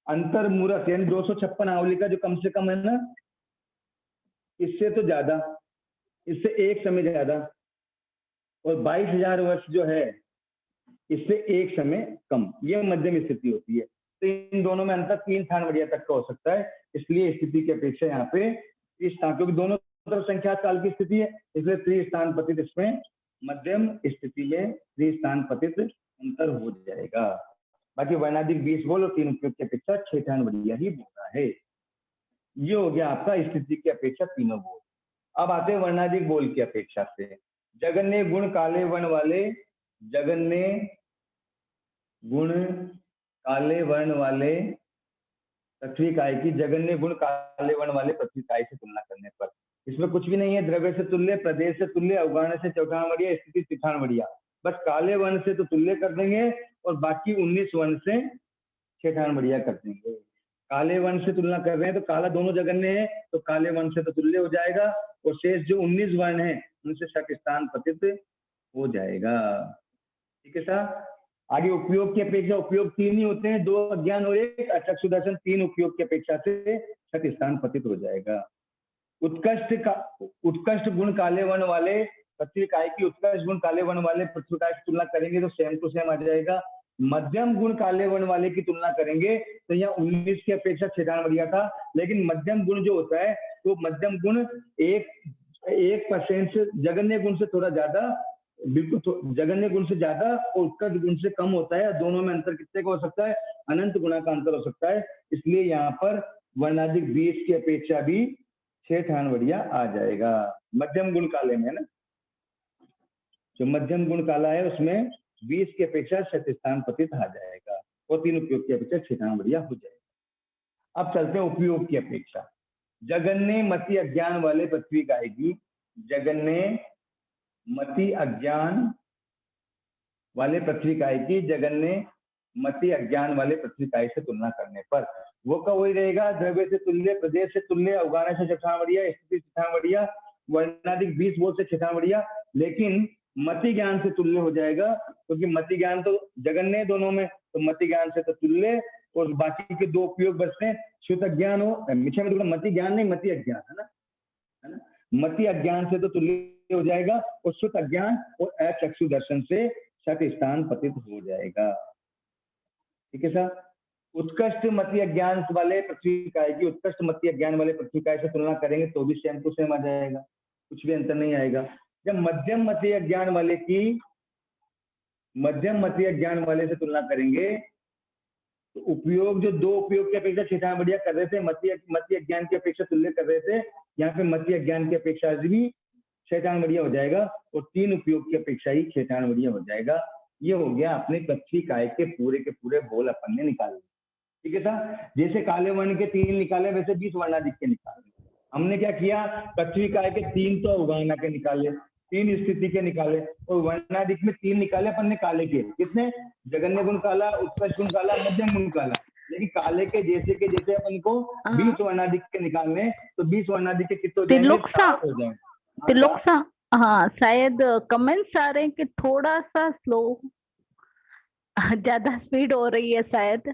अंतर्मूरत यानी 256 आवलिका जो कम से कम है ना, इससे तो ज्यादा, इससे एक समय ज्यादा, और 22,000 वर्ष जो है इससे एक समय कम, ये मध्यम स्थिति होती है। तो इन दोनों में अंतर 3 ठान बढ़िया तक का हो सकता है। इसलिए स्थिति की अपेक्षा यहाँ पे इस स्थान, क्योंकि दोनों तरफ संख्या काल की स्थिति है, इसलिए त्रिस्थान पतित इसमें मध्यम स्थिति में त्रिस्थान पतित अंतर हो जाएगा। बाकी वर्णाधिक 20 बोल और 3 उपयोग की अपेक्षा 6 ठान बढ़िया ही बोला है। ये हो गया आपका स्थिति की अपेक्षा तीनों बोल। अब आते हैं वर्णाधिक बोल की अपेक्षा से। जगन्य गुण काले वर्ण वाले, जगन्य गुण काले वर्ण वाले पृथ्वी काय की जगन्य गुण काले वर्ण वाले पृथ्वी काय से तुलना करने पर, इसमें कुछ भी नहीं है, द्रव्य से तुल्य, प्रदेश से तुल्य, अवगाहना से चौठान बढ़िया, स्थिति तिठान बढ़िया। बस काले वर्ण से तो तुल्य कर देंगे और बाकी 19 वर्ण से 6 ठान बढ़िया कर देंगे। काले वर्ण से तुलना कर रहे हैं तो काला दोनों जगन्य है, तो काले वर्ण से तो तुल्य हो जाएगा, और शेष जो 19 वर्ण है उनसे शक स्थान पतित हो जाएगा। ठीक है सर। आगे उपयोग की अपेक्षा, उपयोग 3 ही होते हैं, 2 अज्ञान और 1 अचक्षु दर्शन, 3 उपयोग की अपेक्षा से शक स्थान पतित हो जाएगा। उत्कृष्ट गुण काले वर्ण वाले पृथ्वी काय की उत्कृष्ट गुण काले वर्ण वाले पृथ्वी काय की तुलना करेंगे तो सेम टू सेम आ जाएगा। मध्यम गुण काले वर्ण वाले की तुलना करेंगे तो यहाँ 19 की अपेक्षा 6 ठान बढ़िया था, लेकिन मध्यम गुण जो होता है तो मध्यम गुण 1% से जगन्य गुण से थोड़ा ज्यादा, बिल्कुल जगन्य गुण से ज्यादा और उत्कृष्ट गुण से कम होता है। दोनों में अंतर कितने का हो सकता है, अनंत गुना का अंतर हो सकता है। इसलिए यहाँ पर वर्णाधिक 20 की अपेक्षा भी 6 ठान बढ़िया आ जाएगा मध्यम गुण काले में ना। जो मध्यम गुण काला है उसमें 20 की अपेक्षा शत स्थान पतित आ जाएगा और 3 उपयोग की अपेक्षा 6 ठान बढ़िया हो जाएगा। अब चलते हैं उपयोग की अपेक्षा। जगन्य मति अज्ञान वाले पृथ्वी काय की, जगन्य मति अज्ञान वाले पृथ्वी काय की जगन्य मति अज्ञान वाले पृथ्वी काय से तुलना करने पर वो का वही रहेगा, द्रव्य से तुल्य, प्रदेश से तुल्य, अवगाहना से 6 ठान बढ़िया, स्थिति 6 ठान बढ़िया, वर्णाधिक 20 बोल से 6 ठान बढ़िया। लेकिन मति ज्ञान से तुल्य हो जाएगा, क्योंकि मति ज्ञान तो जगन्य दोनों में, तो मति ज्ञान से तो तुल्य, और बाकी के 2 उपयोग बचते हैं। शुद्ध अज्ञान हो, मीठे में मति ज्ञान नहीं, मति अज्ञान है ना, मति अज्ञान से तो तुल्य हो जाएगा, और शुद्ध अज्ञान और अचक्षु दर्शन से शत स्थान पतित हो जाएगा। ठीक है सर। उत्कृष्ट मति अज्ञान वाले पृथ्वी काय की उत्कृष्ट मति अज्ञान वाले पृथ्वी काय से तुलना करेंगे तो भी सेम टू सेम आ जाएगा, कुछ भी अंतर नहीं आएगा। जब मध्यम मति अज्ञान वाले की मध्यम मति अज्ञान वाले से तुलना करेंगे तो उपयोग जो 2 उपयोग की अपेक्षा 6 ठान बढ़िया कर रहे थे, मति अज्ञान की अपेक्षा तुल्य कर रहे थे, यहाँ पे मति अज्ञान की अपेक्षा भी 6 ठान बढ़िया हो जाएगा और 3 उपयोग की अपेक्षा ही 6 ठान बढ़िया हो जाएगा। ये हो गया अपने पृथ्वी काय के पूरे बोल अपन ने निकाले। ठीक है सर। जैसे काले वर्ण के 3 निकाले वैसे 20 वर्णाधिक के निकाले। हमने क्या किया, पृथ्वी काय के 3 तो अवगाहना के निकाले, 3 स्थिति के निकाले, और वर्णाधिक में 3 निकाले अपन ने काले के। कितने, जगन्य गुण काला, उत्कृष्ट गुण काला, मध्यम गुण काला। लेकिन काले के जैसे अपन को 20 वर्णाधिक के निकालने, तो 20 वर्णाधिक के कितने हो जाएंगे? त्रिलोक सा, हाँ शायद कमेंट्स आ रहे हैं कि थोड़ा सा स्लो ज्यादा स्पीड हो रही है शायद,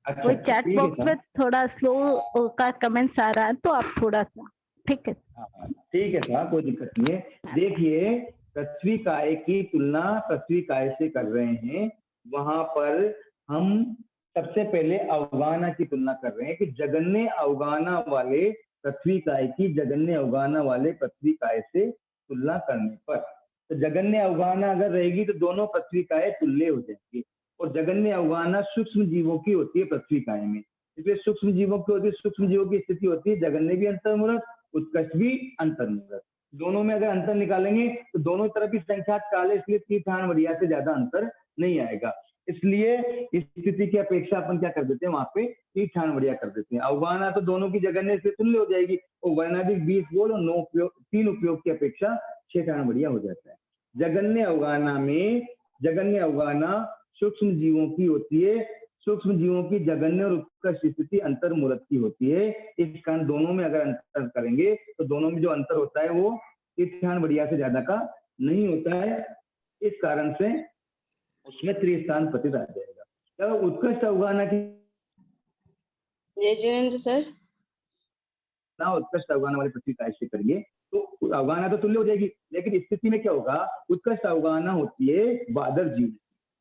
अच्छा वो चैट ठीक है बॉक्स में थोड़ा स्लो का कमेंट्स आ रहा है, तो आप थोड़ा सा, ठीक है। हाँ, ठीक है साहब, कोई दिक्कत नहीं है। देखिए, पृथ्वी काय की तुलना पृथ्वी काय से कर रहे हैं, वहां पर हम सबसे पहले अवगाहना की तुलना कर रहे हैं कि जगन्य अवगाहना वाले पृथ्वी काय की जगन्य अवगाहना वाले पृथ्वी काय से तुलना करने पर, तो जगन्य अवगाहना अगर रहेगी तो दोनों पृथ्वी काय तुल्य हो जाएंगे। और जगन्य अवगाहना सूक्ष्म जीवों की होती है पृथ्वी काय में, इसलिए सूक्ष्म जीवों की होती है, सूक्ष्म जीवों की स्थिति होती है जगन्य भी अंतर्मूलक, उत्कर्ष भी अंतर्मूलक। दोनों में अगर अंतर निकालेंगे तो दोनों तरफ की संख्या काल है, इसलिए तीर्थान वरिया से ज्यादा अंतर नहीं आएगा। इसलिए इस स्थिति की अपेक्षा अपन क्या कर देते हैं, वहां पे तीर्थान वरिया कर देते हैं। अवगाहना तो दोनों की जगन्य से तुल्य हो जाएगी, और वर्णाधिक 20 बोल और 9 उपयोग 3 उपयोग की अपेक्षा 6 ठान वरिया हो जाता है। जगन्य अवगाहना में जगन्य अवगाहना सूक्ष्म जीवों की होती है, सूक्ष्म जीवों की जगन्य और उत्कर्ष स्थिति अंतर्मूलक की होती है। इस कारण दोनों में अगर अंतर करेंगे तो दोनों में जो अंतर होता है वो तीर्थान वरिया से ज्यादा का नहीं होता है। इस कारण से उसमें त्रिस्थान पतित आ जाएगा। तो उत्कृष्ट अवगाहना की जय जिनेन्द्र सर। ना उत्कृष्ट अवगाहना वाले पृथ्वी काय से करिए तो अवगाहना तो तुल्य हो जाएगी, लेकिन स्थिति में क्या होगा, उत्कृष्ट अवगाहना होती है बादर जीव,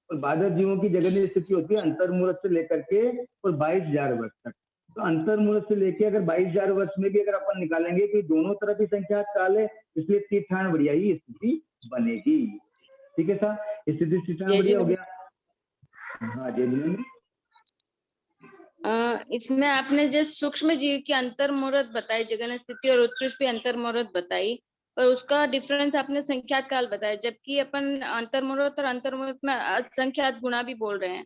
और बादर जीवों की जगन्य स्थिति होती है अंतर्मूलक से लेकर के और 22,000 वर्ष तक। तो अंतर्मूलक से लेकर अगर 22,000 वर्ष में भी अगर अपन निकालेंगे कि दोनों तरफ की संख्या काल है, इसलिए तीर्थान वरिया ही स्थिति बनेगी। ठीक है सर, स्थिति तीर्थान वरिया हो गया। हाँ जय जिनेन्द्र। इसमें आपने जो सूक्ष्म जीव की अंतर्मूर्त बताई, जगन्य स्थिति और उत्कृष्ट भी अंतर्मूर्त बताई, और उसका डिफरेंस आपने संख्यात काल बताया, जबकि अपन अंतर्मूर्त और अंतर्मूर्त में असंख्यात गुणा भी बोल रहे हैं,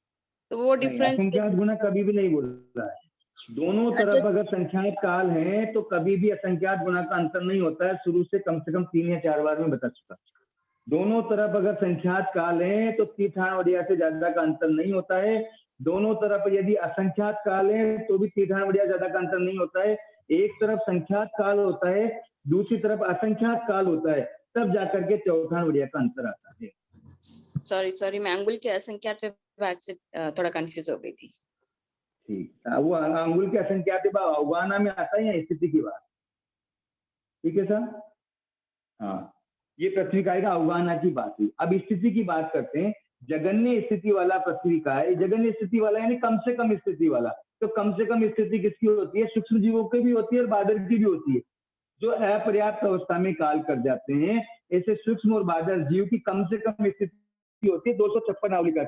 तो वो डिफरेंस असंख्यात गुणा कभी भी नहीं बोल रहा है। दोनों तरफ अगर संख्यात काल है तो कभी भी असंख्यात गुणा का अंतर नहीं होता है, शुरू से कम 3 या 4 बार में बता चुका। दोनों तरफ अगर संख्यात काल है तो तीर्थान वरिया से ज्यादा का अंतर नहीं होता है। दोनों तरफ यदि असंख्यात काल है तो भी तीर्थान वरिया ज्यादा का अंतर नहीं होता है। एक तरफ संख्यात काल होता है, दूसरी तरफ असंख्यात काल होता है, तब जाकर के चौथान वरिया का अंतर आता है। सॉरी मैं अंगुल के असंख्यात विभाग से थोड़ा कंफ्यूज हो गई थी। ठीक, वो अंगुल के असंख्यात विभाग अवगाहना में आता है या स्थिति की बात? ठीक है सर, हाँ ये पृथ्वी काय का अवगाहना की बात हुई। अब स्थिति की बात करते हैं। जगन्य स्थिति वाला पृथ्वी काय, जगन्य स्थिति वाला यानी कम से कम स्थिति वाला, तो कम से कम स्थिति किसकी होती है, सूक्ष्म जीवों की भी होती है और बादर की भी होती है। जो अपर्याप्त अवस्था में काल कर जाते हैं, ऐसे सूक्ष्म और बादर जीव की कम से कम स्थिति होती है 256 आवलिका,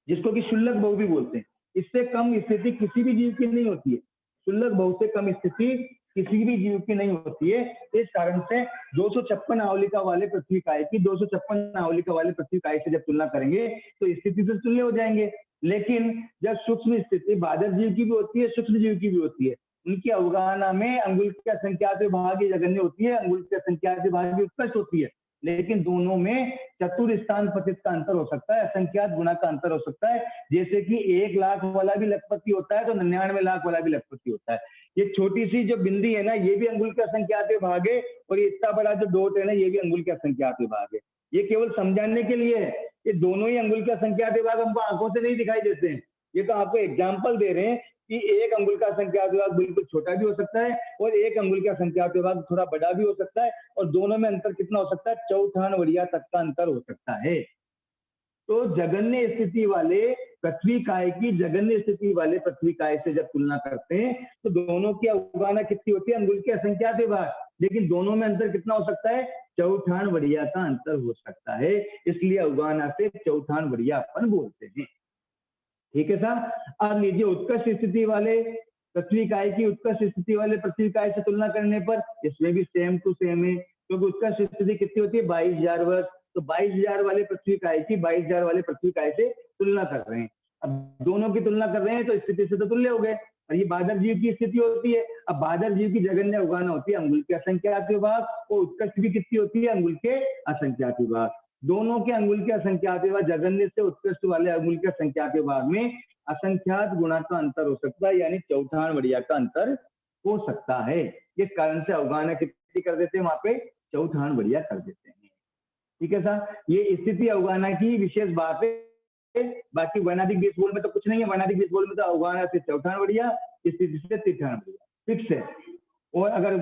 जिसको कि शुल्लक बहु भी बोलते हैं। इससे कम स्थिति किसी भी जीव की नहीं होती है, शुल्लक बहु से कम स्थिति किसी भी जीव की नहीं होती है। इस कारण से 256 आवलिका वाले पृथ्वी काय की 256 आवलिका वाले पृथ्वी काय से जब तुलना करेंगे तो स्थिति से तुल्य हो जाएंगे। लेकिन जब सूक्ष्म स्थिति बादर जीव की भी होती है, सूक्ष्म जीव की भी होती है, उनकी अवगाहना में अंगुल की असंख्यात विभाग जगन्य होती है, अंगुल की असंख्यात विभाग उत्कृष्ट होती है, लेकिन दोनों में चतुर्स्थान पतित का अंतर हो सकता है, असंख्यात गुणा का अंतर हो सकता है। जैसे कि 1 लाख वाला भी लखपति होता है तो 99 लाख वाला भी लखपति होता है। ये छोटी सी जो बिंदी है ना, ये भी अंगुल के असंख्यात विभाग है, और ये इतना बड़ा जो डॉट है ना, ये भी अंगुल के असंख्यात विभाग है। ये केवल समझाने के लिए है, ये दोनों ही अंगुल के असंख्यात विभाग हमको आंखों से नहीं दिखाई देते हैं। ये तो आपको एग्जाम्पल दे रहे हैं कि एक अंगुल का संख्यात विभाग बिल्कुल छोटा भी हो सकता है और एक अंगुल का संख्यात विभाग थोड़ा बड़ा भी हो सकता है, और दोनों में अंतर कितना हो सकता है, चौथान वरिया तक का अंतर हो सकता है। तो जगन्य स्थिति वाले पृथ्वी काय की जगन्य स्थिति वाले पृथ्वी काय से जब तुलना करते हैं तो दोनों की अवगाहना कितनी होती है, अंगुल के असंख्यात विभाग, लेकिन दोनों में अंतर कितना हो सकता है, चौथान वरिया का अंतर हो सकता है। इसलिए अवगाहना से चौथान वरिया अपन बोलते हैं। ठीक है सर। अब लीजिए उत्कृष्ट स्थिति वाले पृथ्वी काय की उत्कृष्ट स्थिति वाले पृथ्वी काय से तुलना करने पर इसमें भी सेम टू सेम है, क्योंकि उत्कृष्ट स्थिति कितनी होती है, 22,000 वर्ष। तो 22,000 वाले पृथ्वी काय की 22,000 वाले पृथ्वी काय से तुलना कर रहे हैं। अब दोनों की तुलना कर रहे हैं तो स्थिति से तो तुल्य हो गए, और ये बादर जीव की स्थिति होती है। अब बादर जीव की जगन्य अवगाहना होती है अंगुल के असंख्यात विभाग, और उत्कृष्ट भी कितनी होती है, अंगुल के असंख्यात विभाग। दोनों के अंगुल के असंख्यात विभाग जगन्य से उत्कृष्ट वाले अंगुल के असंख्यात विभाग में असंख्यात गुणा का अंतर हो सकता है, यानी चौथान वरिया का अंतर हो सकता है। इस कारण से अवगाहना कितनी कर देते हैं, वहां पे चौथान वरिया कर देते हैं। ठीक है सर, ये स्थिति अवगाहना की विशेष बात है। बाकी वर्णाधिक बीस बोल में तो कुछ नहीं है। वर्णाधिक बीस बोल में तो अवगाहना से चौथान बढ़िया, स्थिति से तीर्थान बढ़िया, फिक्स है। और अगर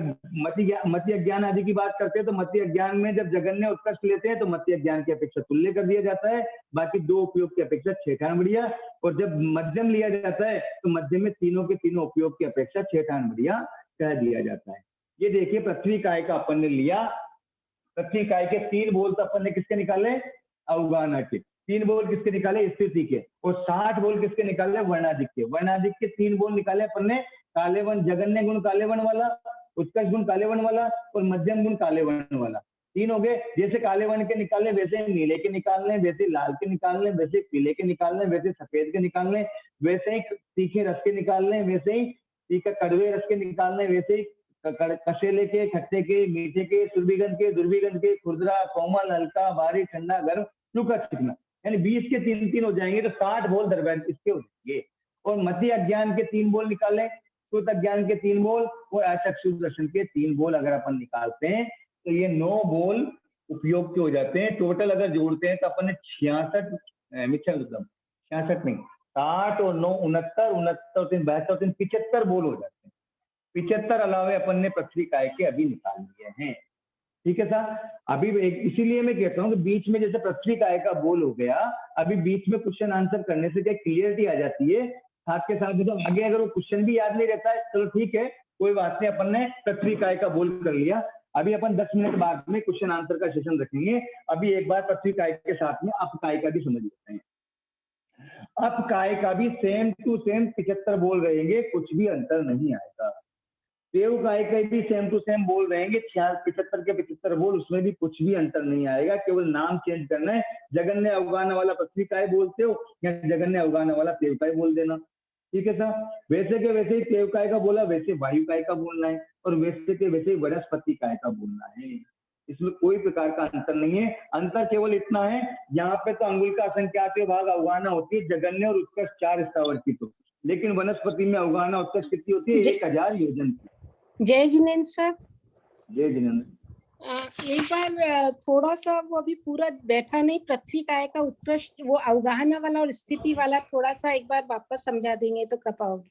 मति अज्ञान आदि की बात करते हैं तो मति अज्ञान में जब जगन्य उत्कर्ष लेते हैं तो मति अज्ञान की अपेक्षा तुल्य कर दिया जाता है, बाकी दो उपयोग की अपेक्षा छेठान बढ़िया। और जब मध्यम लिया जाता है तो मध्यम में तीनों के तीनों उपयोग की अपेक्षा छेठान बढ़िया कह दिया जाता है। ये देखिए पृथ्वी काय का अपन ने लिया, पृथ्वी काय के तीन बोल तो अपन ने किसके निकाले, अवगाहना के। तीन बोल किसके निकाले, स्थिति के। और 60 बोल किसके निकाले, वर्णाधिक के। वर्णाधिक के तीन बोल निकाले अपन ने, काले वर्ण जगन्य गुण काले वर्ण वाला, उत्कर्ष गुण काले वर्ण वाला और मध्यम गुण काले वर्ण वाला। तीन हो गए। जैसे काले वर्ण के निकालने वैसे नीले के निकालने, वैसे लाल के निकालने, वैसे पीले के निकालने, वैसे सफेद के निकालने, वैसे ही तीखे रस के निकालने, वैसे ही तीखे कड़वे रस के निकालने, वैसे ही कसेले के, खट्टे के, मीठे के, सुरभिगंध के, दुर्भिगंध के, खुरदरा, कोमल, हल्का, भारी, ठंडा, गर्म, सूखा, चिकना, यानी 20 के तीन तीन हो जाएंगे तो 60 बोल दरम्यान इसके हो जाएंगे। और मति अज्ञान के तीन बोल निकालें, श्रुत अज्ञान के तीन बोल और अचक्षु दर्शन के तीन बोल अगर अपन निकालते हैं तो ये 9 बोल उपयोग के हो जाते हैं। टोटल अगर जोड़ते हैं तो अपन ने 66 नहीं 60 और 9 69 69 3 72 3 75 बोल हो जाते हैं। 75 अलावे अपन ने पृथ्वी काय के अभी निकाल लिए हैं। ठीक है सर। अभी इसीलिए मैं कहता हूँ कि बीच में जैसे पृथ्वी काय का बोल हो गया, अभी बीच में क्वेश्चन आंसर करने से क्या क्लियरिटी आ जाती है। साथ के साथ में तो आगे अगर वो क्वेश्चन भी याद नहीं रहता है, चलो ठीक है कोई बात नहीं, अपन ने पृथ्वी काय का बोल कर लिया। अभी अपन 10 मिनट बाद में क्वेश्चन आंसर का सेशन रखेंगे। अभी एक बार पृथ्वी काय के साथ में अप काय का भी समझ लेते हैं। अप काय का भी सेम टू सेम 75 बोल रहेंगे, कुछ भी अंतर नहीं आएगा। देव काय का भी सेम टू सेम बोल रहेंगे, 75 के 75 बोल, उसमें भी कुछ भी अंतर नहीं आएगा, केवल नाम चेंज करना है। जगन्य अवगाहना वाला पृथ्वी काय बोलते हो या जगन्य अवगाहना वाला देव काय बोल देना। ठीक है सर। वैसे के वैसे ही देव काय का बोला, वैसे वायु काय का बोलना है, और वैसे के वैसे ही वनस्पति काय का बोलना है। इसमें कोई प्रकार का अंतर नहीं है। अंतर केवल इतना है, यहाँ पे तो अंगुल का असंख्यात भाग अवगाहना होती है, जगन्य और उत्कर्ष 4 स्थावर की, तो लेकिन वनस्पति में अवगाहना उत्कर्ष कितनी होती है, 1000 योजन की। जय जिनेन्द्र सर। जय जिनेन्द्र। एक बार थोड़ा सा वो अभी पूरा बैठा नहीं, पृथ्वी काय का उत्कृष्ट वो अवगाहना वाला और स्थिति वाला थोड़ा सा एक बार वापस समझा देंगे तो कृपा होगी।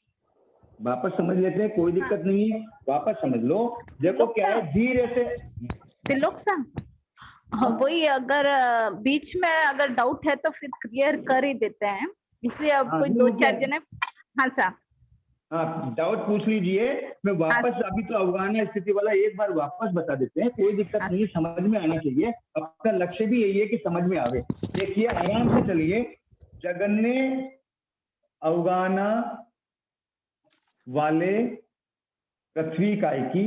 वापस समझ लेते हैं, कोई दिक्कत नहीं है, वापस समझ लो। देखो क्या है, धीरे से त्रिलोक सा, वही अगर बीच में अगर डाउट है तो फिर क्लियर कर ही देते हैं, इसलिए अब कोई 2-4 जने। हाँ सर, हाँ डाउट पूछ लीजिए। मैं वापस अभी तो अवगाहना स्थिति वाला एक बार वापस बता देते हैं, कोई दिक्कत नहीं, समझ में आना चाहिए। आपका लक्ष्य भी यही है कि समझ में आवे। देखिए आराम से चलिए। जगन्य अवगाहना वाले पृथ्वी काय की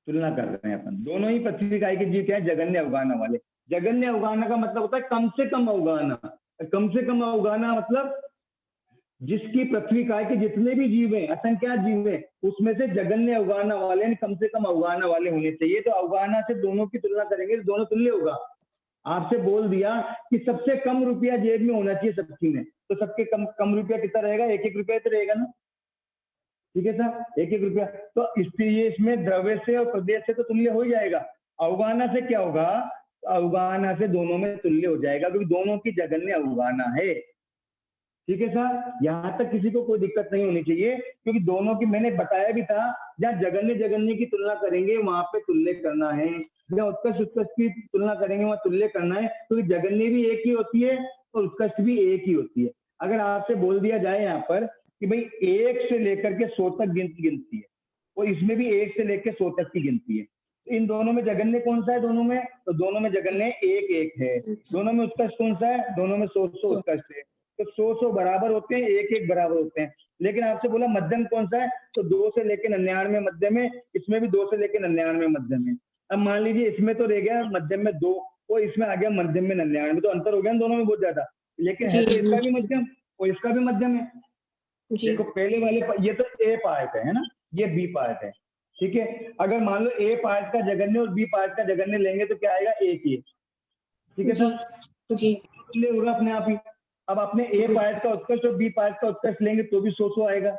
तुलना कर रहे हैं अपन। दोनों ही पृथ्वी काय के जीव क्या है, जगन्य अवगाहना वाले। जगन्य अवगाहना का मतलब होता है कम से कम अवगाहना। कम से कम अवगाहना मतलब जिसकी पृथ्वी काय के जितने भी जीव हैं, असंख्यात जीव हैं, उसमें से जगन्य अवगाहना वाले कम से कम अवगाहना वाले होने चाहिए। तो अवगाहना से दोनों की तुलना करेंगे तो दोनों तुल्य होगा। आपसे बोल दिया कि सबसे कम रुपया जेब में होना चाहिए सबकी में, तो सबके कम रुपया कितना रहेगा, 1-1 रुपया तो रहेगा ना। ठीक है सर, 1-1 रुपया। तो इसमें द्रव्य से और प्रदेश से तो तुल्य हो ही जाएगा। अवगाहना से क्या होगा, अवगाहना से दोनों में तुल्य हो जाएगा, क्योंकि दोनों की जगन्य अवगाहना है। ठीक है सर, यहां तक किसी को कोई दिक्कत नहीं होनी चाहिए, क्योंकि दोनों की मैंने बताया भी था, जहां जगन्य की तुलना करेंगे वहां पे तुल्य करना है, जहां उत्कर्ष की तुलना करेंगे वहां तुल्य करना है, क्योंकि जगन्य भी एक ही होती है और उत्कर्ष भी एक ही होती है। अगर आपसे बोल दिया जाए यहाँ पर कि भाई 1 से लेकर के 100 तक गिनती है, और इसमें भी 1 से लेकर 100 तक की गिनती है, इन दोनों में जगन्य कौन सा है, दोनों में, तो दोनों में जगन्य 1-1 है। दोनों में उत्कर्ष कौन सा है, दोनों में 100-100 उत्कर्ष है। तो 100-100 बराबर होते हैं, 1-1 बराबर होते हैं। लेकिन आपसे बोला मध्यम कौन सा है, तो 2 से लेकर 99 मध्यम है, इसमें भी 2 से लेकर 99 मध्यम है। अब मान लीजिए इसमें तो रह गया मध्यम में 2 और इसमें आ गया मध्यम में 99, तो अंतर हो गया दोनों में बहुत ज्यादा। लेकिन है तो इसका भी मध्यम और इसका भी मध्यम है। देखो पहले वाले ये तो ए पार्ट है ना, ये बी पार्ट है। ठीक है, अगर मान लो ए पार्ट का जगन्य और बी पार्ट का जगन्य लेंगे तो क्या आएगा, एक ही। ठीक है सर जी, तुल्य होगा अपने आप ही। अब आपने ए पार्ट का उत्कर्ष और बी पार्ट का उत्कर्ष लेंगे तो भी 100-100 आएगा।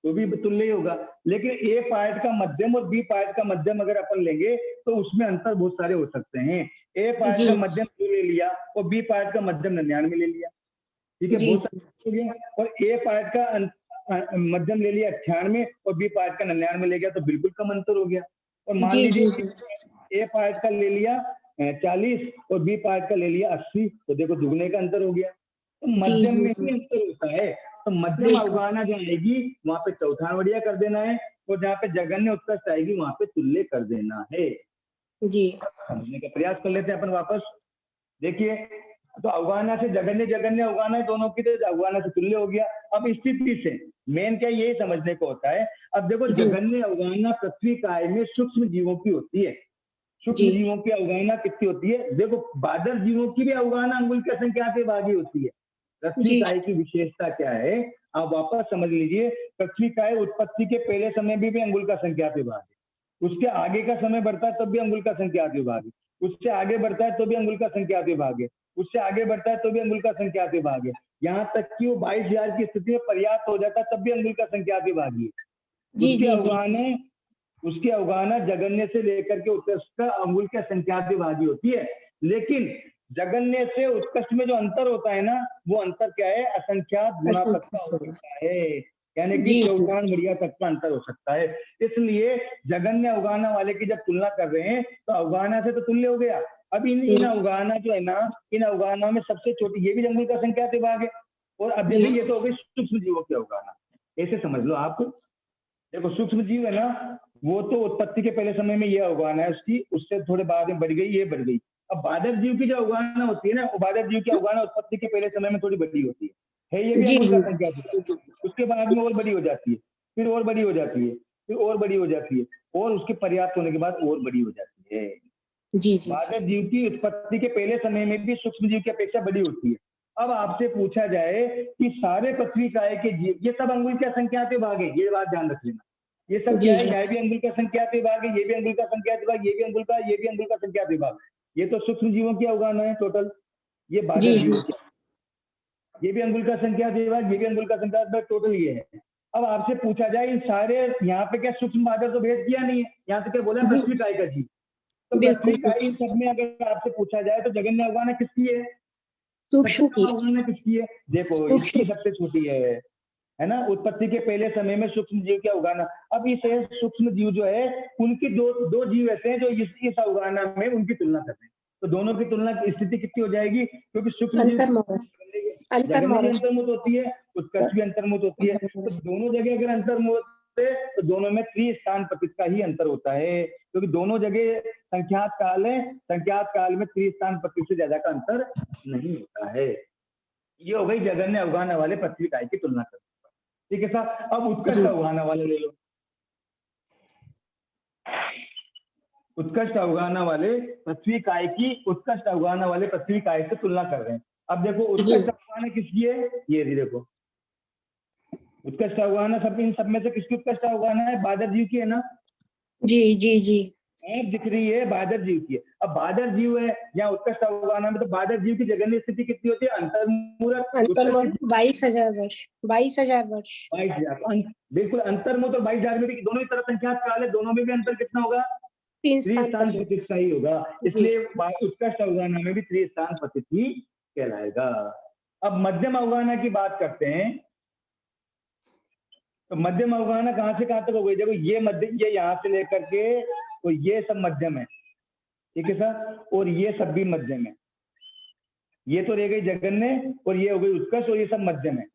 तो भी तुल्य ही होगा। लेकिन ए पार्ट का मध्यम और बी पार्ट का मध्यम अगर अपन लेंगे तो उसमें अंतर बहुत सारे हो सकते हैं। ए पार्ट जी। का मध्यम 2 ले लिया और बी पार्ट का मध्यम 99 ले लिया, ठीक है, जी, बहुत सारे हो गया। और ए पार्ट का मध्यम ले लिया 98 और बी पार्ट का 99 ले गया, तो बिल्कुल कम अंतर हो गया। और मान जी, लीजिए जी, ए पार्ट का ले लिया 40 और बी पार्ट का ले लिया 80, तो देखो दुगने का अंतर हो गया। तो मध्यम जी, में जी। ही अंतर होता है। तो मध्यम बिल्कुल। अवगाहना जो आएगी वहां पे चौथान बढ़िया कर देना है, और जहाँ पे जगन्य उत्कृष्ट आएगी वहां पे तुल्य कर देना है। जी, समझने का प्रयास कर लेते हैं अपन वापस। देखिए, तो अवगाहना से जगन्य, जगन्य अवगाहना दोनों की, तो अवगाहना से तुल्य हो गया। अब स्थिति से मेन क्या यही समझने को होता है। अब देखो, जी। जगन्य अवगाहना पृथ्वी काय में सूक्ष्म जीवों की होती है। सूक्ष्म जी। जीवों की अवगाहना कितनी होती है? देखो, बादल जीवों की भी अवगाहना अंगुल की संख्या से भागी होती है। पृथ्वी जी। काय की विशेषता क्या है, आप वापस समझ लीजिए। पृथ्वी काय उत्पत्ति के पहले समय में भी अंगुल का संख्या से भाग है, उसके आगे का समय बढ़ता है तब भी अंगुल का संख्या से भाग है, उससे आगे बढ़ता है तो भी अंगुल का संख्या से भाग है, उससे आगे बढ़ता है तो भी अंगुल का संख्या से भाग है, यहाँ तक कि वो 22,000 की स्थिति में पर्याप्त हो जाता है तब भी अंगुल का संख्या से भागी है। जी, उसकी जी, जी। अवगाहना, उसकी अवगाहना जगन्य से लेकर के उत्कृष्ट का अंगुल के संख्या से भागी होती है। लेकिन जगन्य से उत्कृष्ट में जो अंतर होता है ना, वो अंतर क्या है? असंख्यात गुना तक का हो सकता है, यानी कि जी, जी। चौथान बढ़िया तक का अंतर हो सकता है। इसलिए जगन्य अवगाहना वाले की जब तुलना कर रहे हैं तो अवगाहना से तो तुल्य हो गया। अब इन अवगाहना जो है ना, इन अवगाहना में सबसे छोटी ये भी अंगुल का संख्या से भाग है। और अब जैसे ये तो हो गई सूक्ष्म जीवों की अवगाहना, ऐसे समझ लो आप। देखो, सूक्ष्म जीव है ना, वो तो उत्पत्ति के पहले समय में ये अवगाहना है उसकी, उससे थोड़े बाद में बढ़ गई, ये बढ़ गई। अब बाधक जीव की जो अवगाहना होती है ना, वो बाधक जीव की अवगाहना उत्पत्ति के पहले समय में थोड़ी बड़ी होती है ये भी जी, अंगुल का जी। संख्या से। उसके बाद में और बड़ी हो जाती है, फिर और बड़ी हो जाती है, फिर और बड़ी हो जाती है, और उसके पर्याप्त होने के बाद और बड़ी हो जाती है। जी, जी। बाधक जीव की उत्पत्ति के पहले समय में भी सूक्ष्म जीव की अपेक्षा बड़ी होती है। अब आपसे पूछा जाए कि सारे पृथ्वी काय के जीव ये सब अंगुल की संख्या से भागे, ये बात ध्यान रख लेना। ये सब क्या है? यह भी अंगुल का संख्या से भाग है, ये भी अंगुल का संख्या से भाग, ये भी अंगुल का, ये भी अंगुल का संख्या से भाग। ये तो सूक्ष्म जीवों की अवगाहना है टोटल। ये बाधक जी, जीवों की, ये भी अंगुल का संख्या से भाग, ये भी अंगुल का संख्या से भाग, टोटल ये है। अब आपसे पूछा जाए इन सारे, यहाँ पे क्या सूक्ष्म बाधक तो भेद किया नहीं है, यहाँ पे क्या बोला? जी। पृथ्वी काय का जीव। तो बिल्कुल, पृथ्वी काय इन सब में अगर आपसे पूछा जाए तो जगन्य अवगाहना किसकी है? सूक्ष्म सबसे की। कम अवगाहना किसकी है? देखो, सूक्ष्म। इसकी सबसे छोटी है ना, उत्पत्ति के पहले समय में सूक्ष्म जीव की अवगाहना। अब इस सूक्ष्म जीव जो है, उनकी दो जीव ऐसे हैं जो इस अवगाहना में उनकी तुलना करते हैं। तो दोनों की तुलना की स्थिति कितनी हो जाएगी? क्योंकि सूक्ष्म जीव जगन्य भी अंतर्मुख होती है, उत्कर्ष भी अंतर्मुख होती है। तो दोनों जगह अगर अंतर्मुख है तो दोनों में त्रिस्थान पतित का ही अंतर होता है, क्योंकि दोनों जगह संख्यात काल है, संख्यात काल में त्रिस्थान पतित से ज्यादा का अंतर नहीं होता है। ये हो गई जगन्य अवगाहना वाले पृथ्वी काय की तुलना करते। ठीक है साहब, अब उत्कृष्ट अवगाहना वाले ले लो। उत्कृष्ट अवगाहना वाले पृथ्वी काय की, उत्कृष्ट अवगाहना वाले पृथ्वी काय से तुलना कर रहे हैं। अब देखो, उत्कृष्ट अवगाहना किसकी है? ये देखो, उत्कृष्ट अवगाहना सब इन सब में से किसकी उत्कृष्ट अवगाहना है? बाधक जीव की है ना। जी, जी, जी। दिख रही है बाधक जीव की है। अब बाधक जीव है या उत्कृष्ट अवगाहना में, तो बाधक जीव की जगन्य स्थिति कितनी होती है? अंतर्मूलक 22,000 वर्ष। 22,000 वर्ष। 22,000। बिल्कुल, अंतर्मुख और 22,000 में भी दोनों ही तरफ संख्यात काल है, दोनों में भी अंतर कितना होगा? त्रिस्थान पतित का ही होगा। इसलिए उत्कृष्ट अवगाहना में भी त्रिस्थान पतित ही कहलाएगा। अब मध्यम अवगाहना की बात करते हैं। तो मध्यम अवगाहना कहां से कहां तक हो गई? देखो, ये मध्यम, ये यहाँ से लेकर के तो ये सब मध्यम है, ठीक है सर, और ये सब भी मध्यम है। ये तो रह गई जगन्य और ये हो गई उत्कर्ष और ये सब मध्यम है।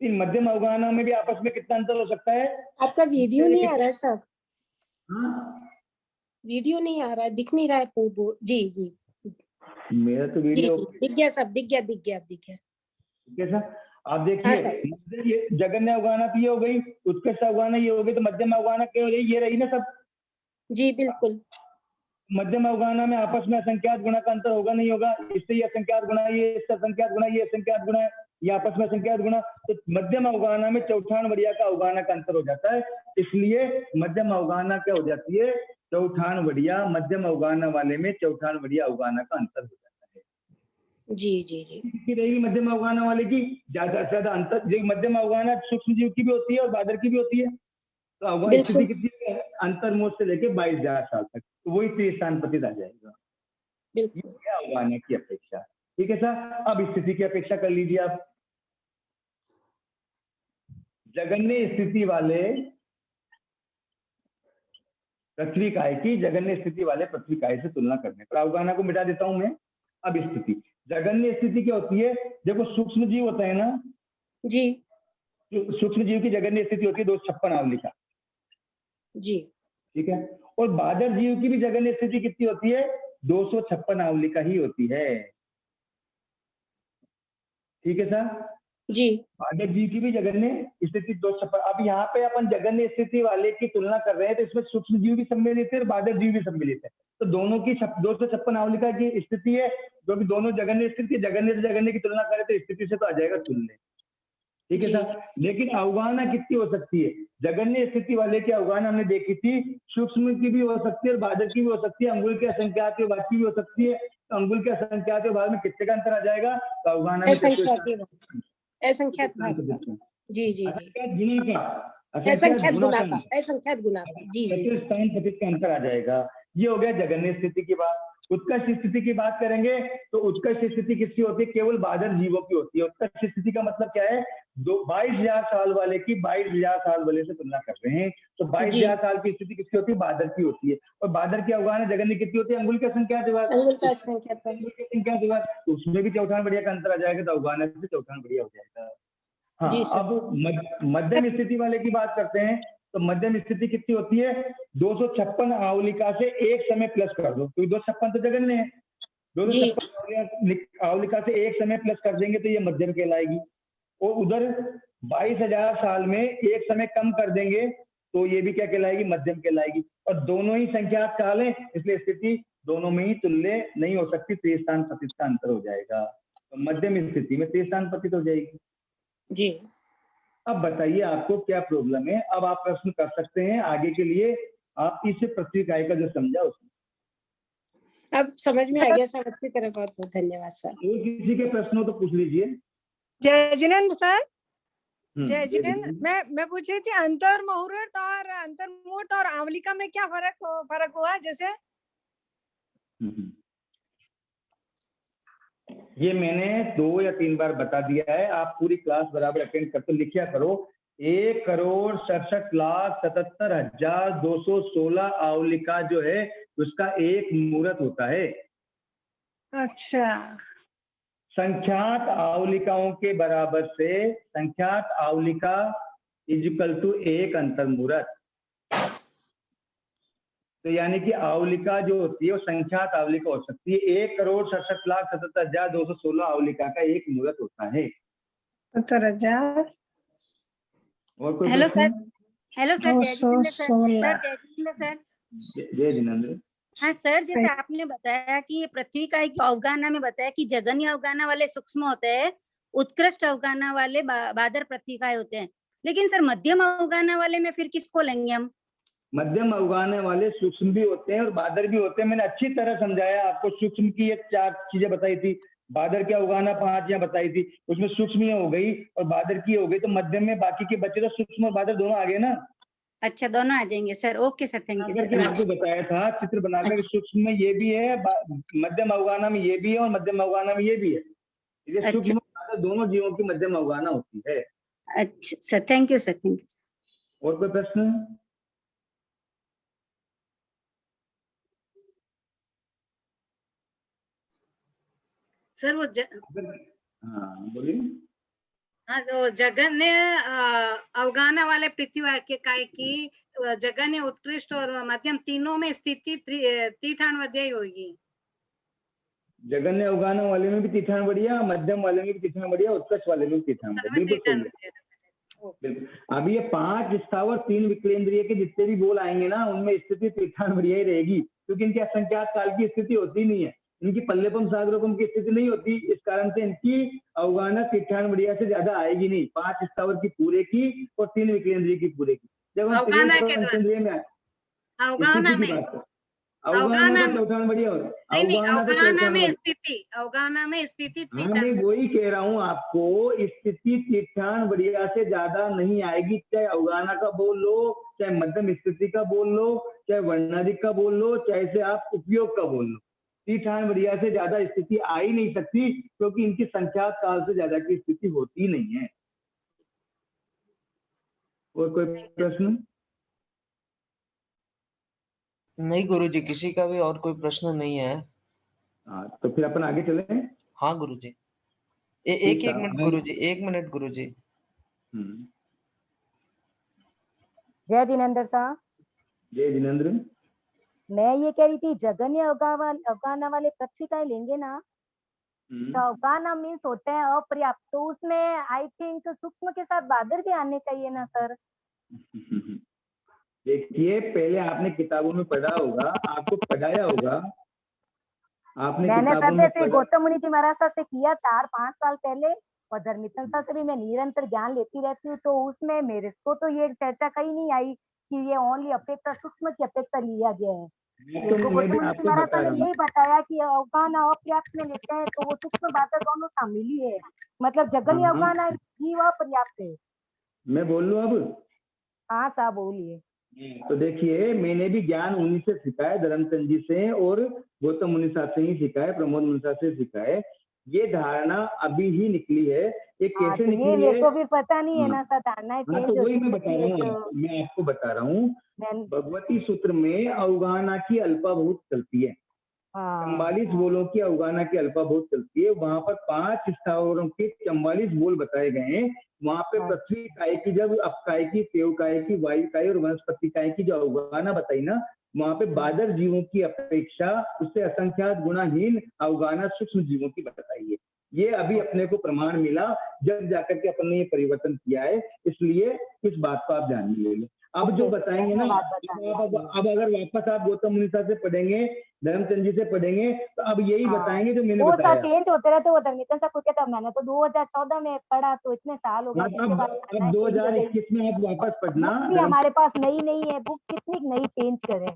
इन मध्यम अवगाहना में भी आपस में कितना अंतर हो सकता है? आपका वीडियो नहीं आ रहा है सर, हाँ? वीडियो नहीं आ रहा है, दिख नहीं रहा है। जी, जी, मेरा तो जी, वीडियो दिख गया सब, दिख गया, दिख गया, दिख गया। ठीक है सर, आप हाँ देखिए, सर। ये जगन्य अवगाहना तो ये हो गई, उत्कृष्ट अवगाहना ये हो गई, तो मध्यम अवगाहना क्या हो रही? ये रही ना सब। जी, बिल्कुल। मध्यम अवगाहना में आपस में असंख्यात गुणा का अंतर होगा नहीं होगा? इससे ये असंख्यात गुणा, ये इससे असंख्यात गुणा, ये असंख्यात गुणा, ये आपस में असंख्यात गुणा। तो मध्यम अवगाहना में चौठान बढ़िया का अवगाहना का अंतर हो जाता है, इसलिए मध्यम अवगाहना क्या हो जाती है? चौठान बढ़िया। मध्यम अवगाहना वाले में चौठान बढ़िया अवगाहना का अंतर हो जाता है। जी जी जी की रहेगी मध्यम अवगाहना वाले की ज्यादा से ज्यादा अंतर, जो मध्यम अवगाहना सूक्ष्म जीव की भी होती है और बादर की भी होती है। तो अवगाहन स्थिति बिल्कुल कितनी है? अंतर्मोद से लेके 22,000 साल तक, तो वही त्रिस्थान पतित आ जाएगा। ये बिल्कुल। है अवगाहना की अपेक्षा। ठीक है सर, अब स्थिति की अपेक्षा कर लीजिए आप। जगन्य स्थिति वाले पृथ्वी काय की जगन्य स्थिति वाले पृथ्वी काय से तुलना करने पर, अवगाहना को मिटा देता हूं मैं। अब स्थिति, जगन्य स्थिति क्या होती है? देखो सूक्ष्म जीव होता है ना, जी सूक्ष्म जीव की जगन्य स्थिति होती है 256 आवलिका। जी ठीक है, और बादर जीव की भी जगन्य स्थिति कितनी होती है? 256 आवलिका ही होती है। ठीक है सर, जी बादर जीव की भी जगन्य स्थिति 256। अब यहाँ पे अपन जगन्य स्थिति वाले की तुलना कर रहे हैं, तो इसमें सूक्ष्म जीव भी सम्मिलित है और बादर जीव भी सम्मिलित है। तो दोनों की 256 आवलिका की स्थिति है, जो कि दोनों जगन्य स्थिति, जगन्य से जगन्य की तुलना करें तो स्थिति से तो आ जाएगा तुल्य। ठीक है जी सर, लेकिन अवगाहना कितनी हो सकती है? जगन्य स्थिति वाले की अवगाहना हमने देखी थी, सूक्ष्म की भी हो सकती है और बादर की भी हो सकती है, अंगुल के असंख्यात भाग की भी हो सकती है। तो अंगुल के असंख्यात भाग में कितने का अंतर आ जाएगा? तो अवगाहना में असंख्यात भाग का। जी जी जी असंख्यात गुना का, असंख्यात गुना का, असंख्यात गुना का। जी जी चतुर्थान पतित का अंतर आ जाएगा। ये हो गया जगन्य स्थिति की बात। उत्कर्ष स्थिति की बात करेंगे तो उत्कर्ष स्थिति किसकी होती है? केवल बादर जीवों की होती है। उत्कर्ष स्थिति का मतलब क्या है? 22,000 साल वाले की 22,000 साल वाले से तुलना कर रहे हैं, तो 22,000 साल की स्थिति किसकी होती है? बादर की होती है। और बादर की अवगाहना जगन्य कितनी होती है? अंगुल की संख्या दिवार, अंगुल का असंख्यात भाग। अंगुल की संख्या दिवार, तो उसमें भी चौथान बढ़िया का अंतर आ जाएगा, तो अवगाहना से चौथान बढ़िया हो जाएगा। हाँ, जी सर। अब मध्यम स्थिति वाले की बात करते हैं, तो मध्यम स्थिति कितनी होती है? 256 आवलिका से एक समय प्लस कर दो, क्योंकि 256 तो जगन्य है, 256 आवलिका से एक समय प्लस कर देंगे तो ये मध्यम कहलाएगी। और उधर 22,000 साल में एक समय कम कर देंगे तो ये भी क्या कहलाएगी? मध्यम कहलाएगी। और दोनों ही संख्यात काल है, इसलिए स्थिति दोनों में ही तुल्य नहीं हो सकती, त्रिस्थान पतित का अंतर हो जाएगा। तो मध्यम स्थिति में त्रिस्थान पतित हो जाएगी। जी अब बताइए आपको क्या प्रॉब्लम है? अब आप प्रश्न कर सकते हैं आगे के लिए, आप इस पृथ्वी काय का जो समझा उसमें। अब समझ में आ गया सर, अच्छी तरह। बहुत बहुत धन्यवाद सर। और किसी के प्रश्न हो तो पूछ लीजिए। जय जिनेन्द्र सर, जय जय जिनेन्द्र, मैं पूछ रही थी अंतर मुहूर्त और अंतर्मुहूर्त और आवलिका में क्या फर्क हुआ? जैसे ये मैंने 2 या 3 बार बता दिया है, आप पूरी क्लास बराबर अटेंड करते लिखिया करो। 1,67,77,216 आवलिका जो है उसका एक मुहूर्त होता है। अच्छा, संख्यात आवलिकाओं के बराबर से संख्यात आवलिका इक्वल टू एक अंतर्मुहूर्त। तो यानी कि आवलिका जो होती है वो संख्यात आवलिका हो सकती है। 1,67,77,216 आवलिका का एक मुहूर्त होता है। 70,000 और कोई हेलो प्रश्न? सर, हेलो सर, जय जिनेन्द्र सर। 216। सर जय जिनेन्द्र सर। जय जिनेन्द्र। हाँ सर, जैसे आपने बताया कि ये पृथ्वी का एक अवगाहना में बताया कि जगन्य अवगाहना वाले सूक्ष्म होते हैं, उत्कृष्ट अवगाहना वाले बादर पृथ्वी काय होते हैं। लेकिन सर मध्यम अवगाहना वाले में फिर किसको लेंगे हम? मध्यम अवगाहने वाले सूक्ष्म भी होते हैं और बादर भी होते हैं। मैंने अच्छी तरह समझाया आपको। सूक्ष्म की ये 4 चीजें बताई थी, बादर की अवगाहना 5 या बताई थी, उसमें सूक्ष्म हो गई और बादर की हो गई, तो मध्यम में बाकी के बचे तो सूक्ष्म और बादर दोनों आ गए ना। अच्छा, दोनों आ जाएंगे sir. Okay sir, thank you sir. आपको बताया था चित्र बनाकर, सूक्ष्म में ये भी है, मध्यम अवगाहना में ये भी है और मध्यम अवगाहना में ये भी है। ये सूक्ष्म दोनों जीवों की मध्यम अवगाहना होती है। अच्छा sir, thank you sir, thank you. और कोई प्रश्न? सर वो हाँ बोलिए। हाँ, तो जगन्य अवगाहना वाले पृथ्वी के काय की जगन्य, उत्कृष्ट और मध्यम तीनों में स्थिति तीठान वध्याय होगी। जगन्य अवगाहना वाले में भी तीठान बढ़िया, मध्यम वाले में भी तीठान बढ़िया, उत्कर्ष वाले में भी तीठान बढ़िया। बिल्कुल सही है। अब ये 5 स्थावर 3 विकलेंद्रिय के जितने भी बोल आएंगे ना, उनमें स्थिति तीठान बढ़िया ही रहेगी, क्योंकि इनकी असंख्यात काल की स्थिति होती नहीं है, इनकी पल्लेपम सागरोपम की स्थिति नहीं होती। इस कारण से इनकी अवगाहना तीठान बढ़िया से ज्यादा आएगी नहीं। 5 स्थावर की पूरे की और 3 विकलेंद्रिय की पूरे की। जब हम अवगाहना तो चौथान बढ़िया होता है। नहीं अवगाहना तो अवगाहना चौथान में बढ़िया। स्थिति, अवगाहना में स्थिति हाँ मैं वही कह रहा हूँ आपको, स्थिति तीर्थान बढ़िया से ज्यादा नहीं आएगी, चाहे अवगाहना का बोल लो, चाहे मध्यम स्थिति का बोल लो, चाहे वर्णाधिक का बोल लो, चाहे से आप उपयोग का बोल लो, तीर्थान बढ़िया से ज्यादा स्थिति आ ही नहीं सकती, क्योंकि इनकी संख्या काल से ज्यादा की स्थिति होती नहीं है। और कोई प्रश्न? नहीं गुरुजी, किसी का भी और कोई प्रश्न नहीं है। हाँ तो फिर अपन आगे चले। हाँ गुरुजी। एक मिनट गुरुजी, 1 मिनट गुरुजी। जय जिनेंद्र साहब। जय जिनेंद्र। मैं ये कह रही थी, जगन्य अवगाहना वाले पृथ्वी का लेंगे ना, तो अवगाहना मीन्स होते हैं अपर्याप्त, तो उसमें आई थिंक सूक्ष्म के साथ बादल भी आने चाहिए ना सर? देखिए पहले आपने किताबों में पढ़ा होगा, आपको पढ़ाया होगा, आपने मैंने किताबों सर में से गौतम मुनि जी महाराज सर से किया 4-5 साल पहले, और धर्मचंद सर से भी मैं निरंतर ज्ञान लेती रहती हूँ, तो उसमें मेरे को तो ये चर्चा कहीं नहीं आई कि ये ओनली अपेक्षा सूक्ष्म की अपेक्षा लिया गया है। तो मैं भी आपको बता रहा हूँ, यही बताया कि अवगाहना अपर्याप्त में लेते हैं तो वो सूक्ष्म बातें दोनों शामिल ही है, मतलब जगन्य अवगाहना जीव अपर्याप्त है। मैं बोल लूं अब? हाँ साहब बोलिए। तो देखिए मैंने भी ज्ञान उन्हीं से सीखा है, धर्मचंद जी से और गौतम मुनि साहब से ही सीखा है, प्रमोद मुनि साहब से सीखा है। ये धारणा अभी ही निकली है, ये कैसे निकली है मेरे को भी पता नहीं है ना सर, धारणा चेंज तो वही मैं बता रहा हूँ, मैं आपको बता रहा हूँ। भगवती सूत्र में अवगाहना की अल्पाभूत चलती है, 44 बोलों की अवगाहना की अल्पाभूत चलती है, वहां पर 5 स्थावरों के 44 बोल बताए गए हैं। वहां पे पृथ्वी काय की, जब अपकाय की, तेव काय की, वायु काय और वनस्पति काय की जो अवगाहना बताई ना, वहां पे बादर जीवों की अपेक्षा उससे असंख्यात गुणाहीन अवगाहना सूक्ष्म जीवों की बताई है। ये अभी अपने को प्रमाण मिला जब जाकर के अपन ने ये परिवर्तन किया है, इसलिए इस बात को आप ध्यान में ले लो। अब जो बताएंगे ना, अब अगर वापस आप गौतम मुनि साहब से पढ़ेंगे, धर्मचंद जी से पढ़ेंगे, तो अब यही बताएंगे जो मैंने बताया। चेंज होते रहते, वो धर्मचंद साहब को कहता, मैंने तो 2014 में पढ़ा, तो इतने साल हो गए। अब 2021 में आप वापस पढ़ना, हमारे पास नई है बुक, कितनी नई चेंज करें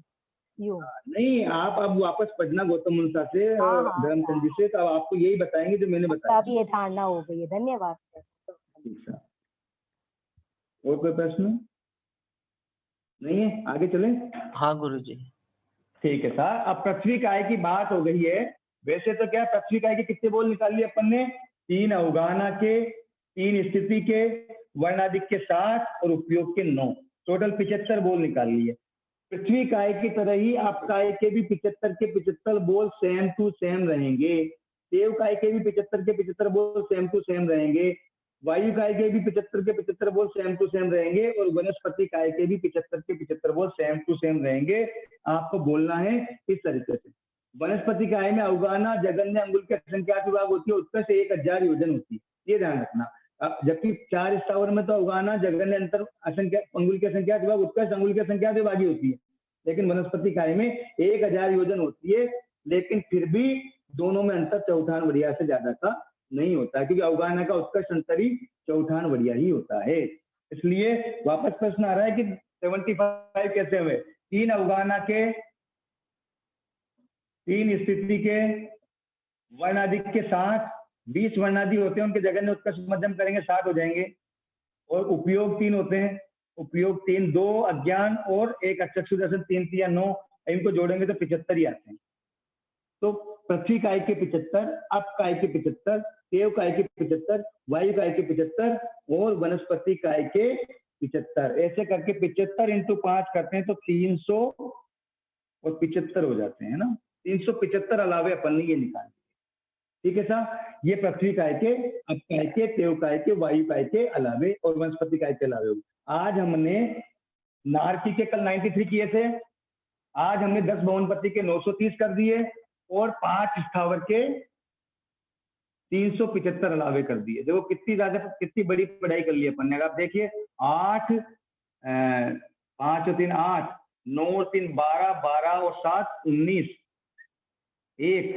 यूं नहीं, आप अब वापस पढ़ना गौतम मुनि साहब से, धर्मचंद जी से, तो आपको यही बताएंगे जो मैंने बताया। ये धारणा हो गई है, धन्यवाद सर। और कोई प्रश्न नहीं है? आगे चले। हाँ गुरुजी। ठीक है सर, अब पृथ्वी काय की बात हो गई है। वैसे तो क्या पृथ्वी काय के कितने बोल निकाल लिए अपन ने? 3 अवगाहना के, 3 स्थिति के, वर्णाधिक के 7 और उपयोग के 9, टोटल 75 बोल निकाल लिए। पृथ्वी काय की तरह ही अपकाय के भी 75 के 75 बोल सेम टू सेम रहेंगे, देव काय के भी 75 के 75 बोल सेम टू सेम रहेंगे, वायु काय के भी 75 के 75 बोल सेम टू सेम रहेंगे, और वनस्पति काय के भी 75 के 75 बोल सेम टू सेम रहेंगे। आपको बोलना है इस तरीके से। वनस्पति काय में अवगाहना जगन्य अंगुल के असंख्यात विभाग होती है, उत्कृष्ट 1000 योजन होती है, ये ध्यान रखना। जबकि 4 स्थावर में तो अवगाहना जगन्य अंतर असंख्यात अंगुल के संख्यात विभाग, उत्कृष्ट अंगुल के संख्यात विभागी होती है, लेकिन वनस्पति काय में 1000 योजन होती है। लेकिन फिर भी दोनों में अंतर चौथान बढ़िया से ज्यादा का नहीं होता है, क्योंकि अवगाहना का उत्कृष्ट अंतर ही चौथान बढ़िया ही होता है। इसलिए वापस प्रश्न आ रहा है कि 75 कैसे हुए? 3 अवगाहना के, 3 स्थिति के, वर्णाधिक के 7, 20 वर्णादि होते हैं, उनके जगन्य उत्कृष्ट मध्यम करेंगे 7 हो जाएंगे, और उपयोग 3 होते हैं, उपयोग 3, 2 अज्ञान और 1 अचक्षु दर्शन, 3 3 या 9, इनको जोड़ेंगे तो 75 ही आते हैं। तो पृथ्वी काय के 75, अप काय के 75, देव काय के 75, वायु काय के 75 और वनस्पति काय के 75, ऐसे करके 75 × 5 करते हैं तो 300 और 75 हो जाते हैं ना। 375 अलावे अपन ने ये निकाले। ठीक है साहब, ये पृथ्वी काय के, अप काय के, देव काय के, वायु काय के अलावे और वनस्पति काय के अलावे। आज हमने नारकी के कल 93 किए थे, आज हमने 10 भवनपति के 930 कर दिए और 5 स्थावर के 375 अलावे कर दिए। देखो कितनी ज्यादा, कितनी बड़ी पढ़ाई कर ली अपन ने। आप देखिए 8, 5 और 3 8, 9 और 3 12, 12 और 7 19, 1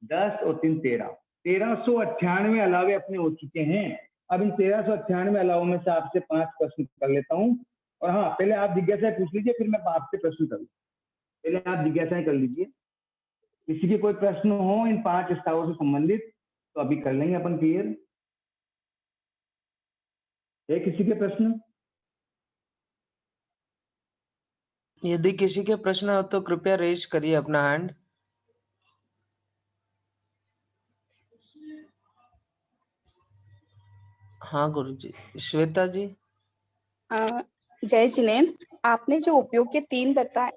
10 और 3 13, 1398 अलावे अपने हो चुके हैं। अब इन 1398 अलावे में से आपसे 5 प्रश्न कर लेता हूं। और हाँ, पहले आप जिज्ञासा पूछ लीजिए, फिर मैं आपसे प्रश्न करूँ। पहले आप जिज्ञासाएं कर लीजिए। किसी के कोई प्रश्न हो इन 5 स्तरों से संबंधित तो अभी कर लेंगे अपन क्लियर। है किसी के प्रश्न? यदि किसी के प्रश्न हो तो कृपया रेज करिए अपना हैंड। हाँ गुरुजी। श्वेता जी। जय जिनेन, आपने जो उपयोग के 3 बताए,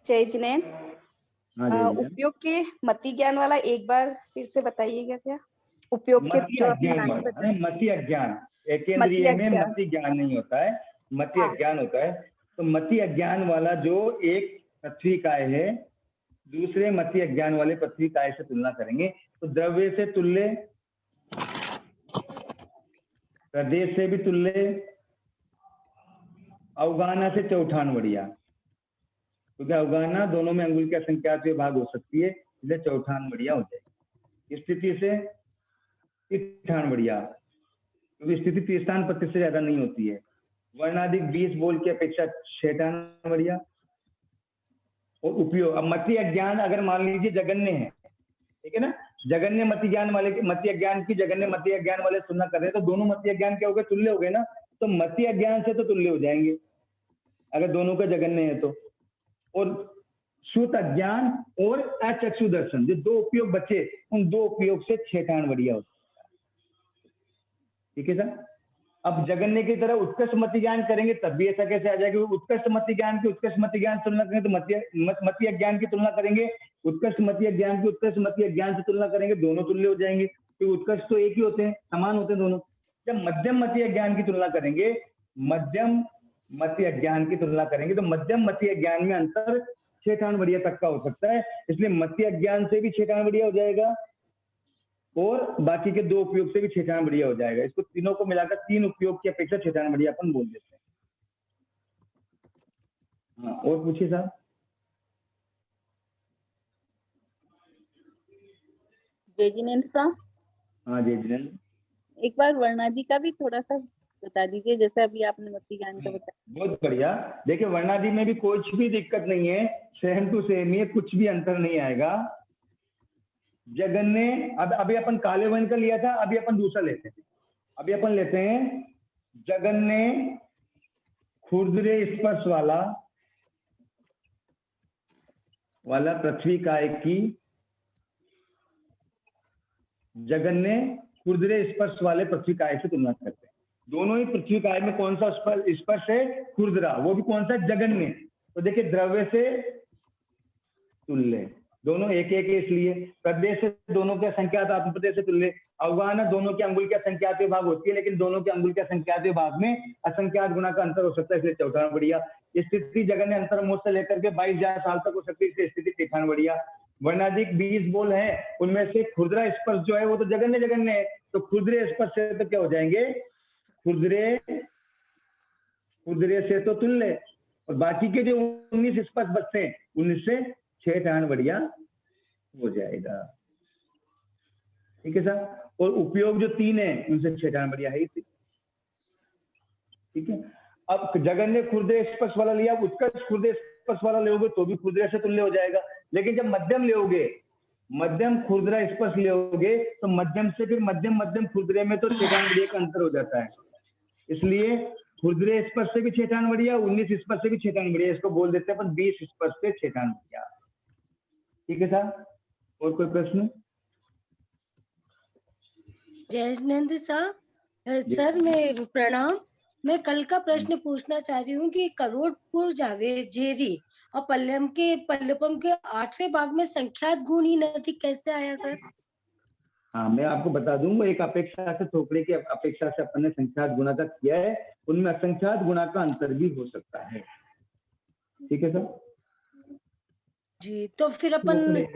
जय जिनेन, उपयोग के मति ज्ञान वाला एक बार फिर से बताइएगा क्या? उपयोग के जो आपने लाइन बताई। मति अज्ञान, एकेंद्रिय में मति ज्ञान नहीं होता है, मति अज्ञान होता है। तो मति अज्ञान वाला जो एक पृथ्वी काय है दूसरे मति अज्ञान वाले पृथ्वी काय से तुलना करेंगे तो द्रव्य से तुल्य, प्रदेश से भी तुल्य, अवगाहना से चौठान बढ़िया, क्योंकि अवगाहना दोनों में अंगुल की असंख्यात विभाग हो सकती है, इसलिए चौठान बढ़िया हो जाएगी। स्थिति से तीठान बढ़िया, क्योंकि स्थिति तीर्थान पति से ज्यादा नहीं होती है। वर्णाधिक 20 बोल की अपेक्षा 6 टान बढ़िया। और उपयोग, अब मति अज्ञान अगर मान लीजिए जगन्य है, ठीक है ना, जगन्य मति ज्ञान वाले, मति अज्ञान की जगन्य मति अज्ञान वाले तुलना कर रहे हैं तो दोनों मति अज्ञान क्या हो गए? तुल्य हो गए ना। तो मति अज्ञान से तो तुल्य हो जाएंगे अगर दोनों का जगन्य है तो। और श्रुत अज्ञान और अचक्षु दर्शन, जो 2 उपयोग बचे, उन 2 उपयोग से 6 टान बढ़िया होता है। ठीक है सर। अब जगन्य की तरह उत्कृष्ट मति ज्ञान करेंगे तब भी ऐसा कैसे आ जाएगा? उत्कृष्ट मति ज्ञान की उत्कृष्ट मति ज्ञान तुलना करेंगे तो मति अज्ञान की तुलना करेंगे, उत्कृष्ट मति अज्ञान की उत्कृष्ट मति अज्ञान से तुलना करेंगे, दोनों तुल्य हो जाएंगे क्योंकि उत्कृष्ट तो एक ही होते हैं, समान होते हैं दोनों। जब मध्यम मति अज्ञान की तुलना करेंगे, मध्यम मति अज्ञान की तुलना करेंगे तो मध्यम मति अज्ञान में अंतर 6 टान बढ़िया तक का हो सकता है, इसलिए मति अज्ञान से भी 6 टान बढ़िया हो जाएगा और बाकी के 2 उपयोग से भी 6 टान बढ़िया हो जाएगा। इसको तीनों को मिलाकर 3 उपयोग की अपेक्षा 6 टान बढ़िया अपन बोल देते हैं। हाँ, और पूछिए साहब। जय जिनेन्द्र साहब। हाँ जय जिनेन्द्र। एक बार वर्णादि का भी थोड़ा सा बता दीजिए, जैसे अभी आपने मति ज्ञान का बताया। बहुत बढ़िया। देखिए वर्णादि में भी कुछ भी दिक्कत नहीं है, सेम टू सेम ही, कुछ भी अंतर नहीं आएगा। जगन्य, अब अभी अपन काले वर्ण का लिया था, अभी अपन दूसरा लेते हैं। अभी अपन लेते हैं जगन्य खुरदरे स्पर्श वाला पृथ्वी काय की, जगन्य खुरदरे स्पर्श वाले पृथ्वी काय से तुलना करते हैं। दोनों ही पृथ्वी काय में कौन सा स्पर्श है? खुरदरा, वो भी कौन सा? जगन्य। तो देखिए द्रव्य से तुल्य, दोनों एक एक, इसलिए प्रदेश से दोनों के संख्यात आत्मप्रदेश से तुल्य, अवगाहना दोनों की अंगुल के संख्यात विभाग होती है लेकिन दोनों के अंगुल के संख्यात विभाग में असंख्यात गुना का अंतर हो सकता है, इसलिए 14 बढ़िया। स्थिति जगन्य अंतर मोद से लेकर के 22,000 साल तक हो सकती है, इसलिए स्थिति 13 बढ़िया। वर्णाधिक 20 बोल है, उनमें से खुरदरा स्पर्श जो है वो तो जगन्य है, तो खुरदरे स्पर्श से तो क्या हो जाएंगे? खुरदरे से तो तुल्य, और बाकी के जो 19 स्पर्श बचते हैं 19 से 6 टान बढ़िया हो जाएगा। ठीक है सर। और उपयोग जो 3 है उनसे 6 टान बढ़िया है। ठीक है। अब जगन्य खुरदरे स्पर्श वाला लिया, उत्कर्ष खुरदरे स्पर्श वाला लोगे तो भी खुरदरे से तुल्य हो जाएगा, लेकिन जब मध्यम लोगे, मध्यम खुरदरा स्पर्श लोगे तो मध्यम से फिर मध्यम खुरदरे में तो 6 टान बढ़िया का अंतर हो जाता है, इसलिए खुरदरे स्पर्श से भी 6 टान बढ़िया, 19 स्पर्श से भी 6 टान बढ़िया, इसको बोल देते हैं अपन 20 स्पर्श से 6 टान बढ़िया। ठीक है साहब। और कोई प्रश्न? जय जिनेन्द्र साहब। सर मैं प्रणाम, मैं कल का प्रश्न पूछना चाह रही हूँ कि करोड़पुर झावेरी और पल्लपम के 8वें भाग में संख्यात गुण ही नदी कैसे आया सर? हाँ मैं आपको बता दूं, वो एक अपेक्षा से थोपड़े की अपेक्षा से अपन ने संख्यात गुणा का किया है, उनमें असंख्यात गुणा का अंतर भी हो सकता है। ठीक है सर जी। तो फिर अपन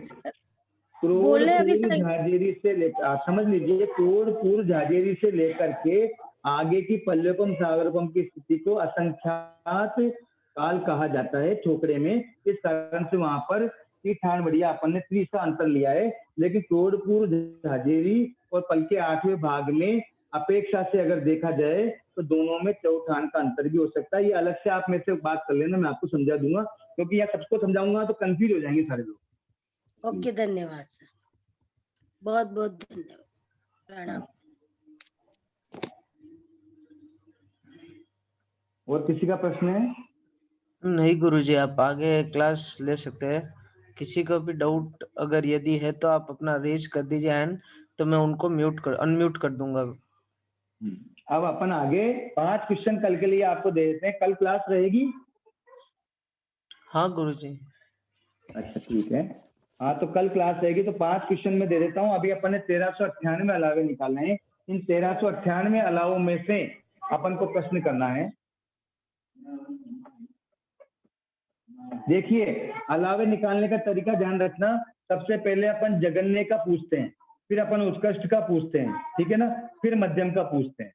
झाजेरी से लेकर, आप समझ लीजिए, करोड़पुर झाजेरी से लेकर के आगे की पल्लपम सागरपम की स्थिति को असंख्यात काल कहा जाता है छोकड़े में, इस कारण से वहां पर तीठान बढ़िया अपन ने 30 का अंतर लिया है, लेकिन करोड़पुर झाजेरी और पल के 8वें भाग में अपेक्षा से अगर देखा जाए तो दोनों में चौथान का अंतर भी हो सकता है। ये अलग से आप मेरे से बात कर लेना, मैं आपको समझा दूंगा, क्योंकि यहाँ सबको समझाऊंगा तो कंफ्यूज हो जाएंगे सारे लोग। ओके, धन्यवाद सर, बहुत बहुत धन्यवाद, प्रणाम। और किसी का प्रश्न है? नहीं गुरुजी, आप आगे क्लास ले सकते हैं। किसी को भी डाउट अगर यदि है तो आप अपना रेज कर दीजिए हैंड, तो मैं उनको अनम्यूट कर दूंगा। अब अपन आगे 5 क्वेश्चन कल के लिए आपको दे देते हैं। कल क्लास रहेगी? हाँ गुरुजी। अच्छा ठीक है, हाँ तो कल क्लास रहेगी तो 5 क्वेश्चन में दे देता हूँ। अभी अपन ने 1398 अलावे निकालने हैं। इन 1398 अलावों में से अपन को प्रश्न करना है। देखिए, अलावे निकालने का तरीका ध्यान रखना। सबसे पहले अपन जगन्य का पूछते हैं, फिर अपन उत्कृष्ट का पूछते हैं, ठीक है ना, फिर मध्यम का पूछते हैं।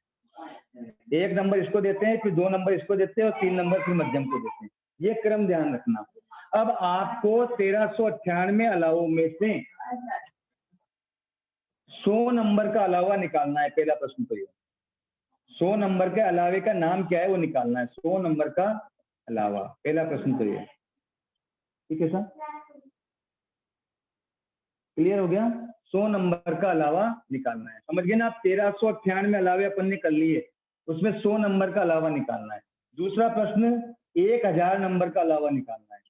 1 नंबर इसको देते हैं, फिर 2 नंबर इसको देते हैं और 3 नंबर फिर मध्यम को देते हैं। ये क्रम ध्यान रखना। अब आपको 1398 अलावों में से 100 नंबर का अलावा निकालना है। पहला प्रश्न तो ये 100 नंबर के अलावे का नाम क्या है वो निकालना है। 100 नंबर का अलावा, पहला प्रश्न तो ये, ठीक है सर, क्लियर हो गया? 100 नंबर का अलावा निकालना है, समझ गए ना आप? 1398 अलावे अपन ने कर लिए, उसमें 100 नंबर का अलावा निकालना है। दूसरा प्रश्न 1000 नंबर का अलावा निकालना है,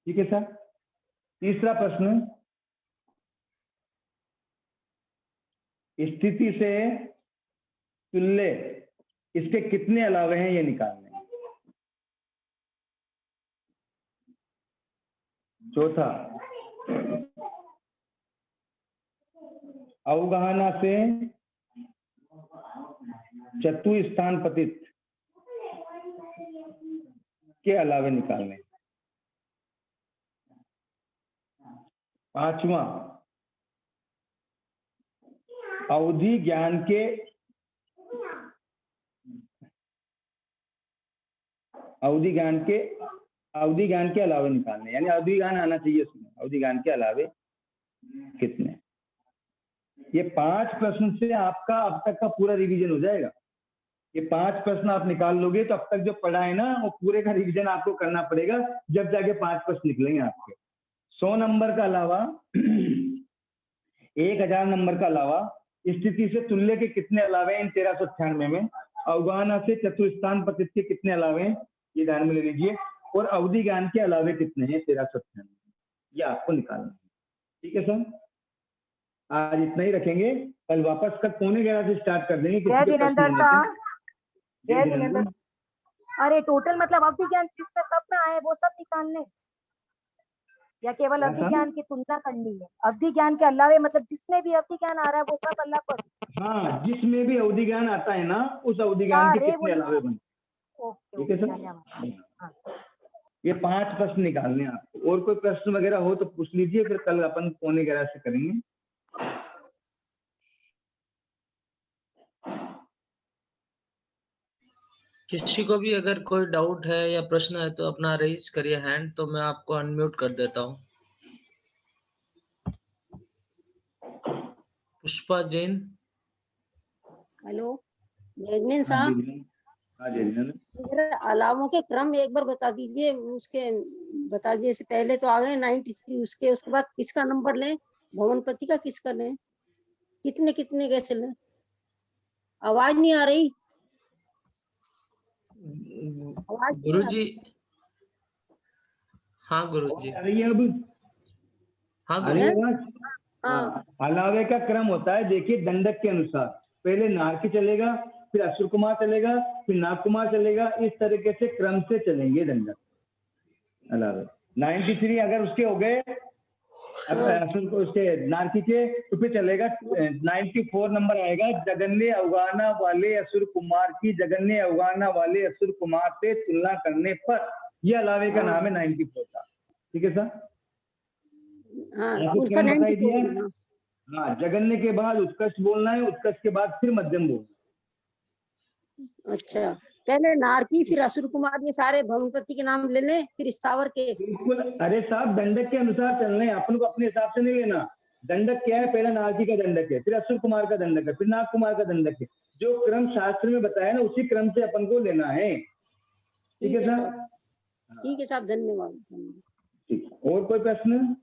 ठीक है सर। तीसरा प्रश्न स्थिति से तुल्य इसके कितने अलावे हैं ये निकालने हैं। चौथा अवगाहना से चतुस्थान पतित के अलावे निकालने। पांचवा अवधि ज्ञान के अलावे निकालने, यानी अवधि ज्ञान आना चाहिए उसमें। अवधि ज्ञान के अलावे कितने। ये 5 प्रश्न से आपका अब तक का पूरा रिवीजन हो जाएगा। ये 5 प्रश्न आप निकाल लोगे तो अब तक जो पढ़ा है ना वो पूरे का रिवीजन आपको करना पड़ेगा, जब जाके 5 प्रश्न निकलेंगे आपके। 100 नंबर का अलावा 1000 नंबर का अलावा स्थिति से तुल्य के कितने अलावे इन 1398 में। अवगाहना से चतुस्थान पतित के कितने अलावे हैं ये ध्यान में ले लीजिए। और अवधि ज्ञान के अलावे कितने हैं 1398, ये आपको निकालना है, ठीक है सर। आज इतना ही रखेंगे, कल वापस कल 11:15 से स्टार्ट कर देंगे। जय जिनेंद्र साहब, जय जिनेंद्र। अरे टोटल मतलब अवधि ज्ञान जिसमें सब में आए वो सब निकालने, या केवल अवधि ज्ञान की तुलना करनी है? अवधि ज्ञान के अलावे मतलब जिसमें भी अवधि ज्ञान आ रहा है वो सब अल्लाह पर। हाँ, जिसमें भी अवधि ज्ञान आता है ना उस अवधि ज्ञान के कितने अलावे बने, ठीक है सर। ये 5 प्रश्न निकालने हैं आपको। और कोई प्रश्न वगैरह हो तो पूछ लीजिए, फिर कल अपन 11:15 से करेंगे। किसी को भी अगर कोई डाउट है या प्रश्न है तो अपना रेज करिए हैंड, तो मैं आपको अनम्यूट कर देता हूँ। पुष्पा जैन। हेलो जैन साहब, अलावों के क्रम एक बार बता दीजिए। उसके बता दीजिए, से पहले तो आ गए 93, उसके बाद किसका नंबर लें, भवनपति का किसका लें, कितने कितने कैसे लें? आवाज नहीं आ रही। गुरुजी। हाँ गुरुजी। हाँ अलावे का क्रम होता है, देखिए दंडक के अनुसार। पहले नारकी चलेगा, फिर असुर कुमार चलेगा, फिर नाग कुमार चलेगा। इस तरीके से क्रम से चलेंगे दंडक अलावे। 93 अगर उसके हो गए, असुर को उसके नारकी के, तो फिर चलेगा 94 नंबर आएगा। जगन्य अवगाहना वाले असुर कुमार की जगन्य अवगाहना वाले असुर कुमार से तुलना करने पर यह अलावे का नाम है 94 का, ठीक है सर। आपको क्या बताई दिया? हाँ, जगन्य के बाद उत्कृष्ट बोलना है, उत्कृष्ट के बाद फिर मध्यम बोलना। अच्छा, पहले नारकी फिर असुर कुमार, ये सारे भवनपति के नाम ले लें, फिर स्थावर के। बिल्कुल, अरे साहब दंडक के अनुसार चलने, अपन को अपने हिसाब से नहीं लेना। दंडक क्या है? पहला नारकी का दंडक है, फिर असुर कुमार का दंडक है, फिर नाग कुमार का दंडक है। जो क्रम शास्त्र में बताया ना उसी क्रम से अपन को लेना है। ठीक है सर? ठीक है साहब, धन्यवाद। ठीक, और कोई प्रश्न?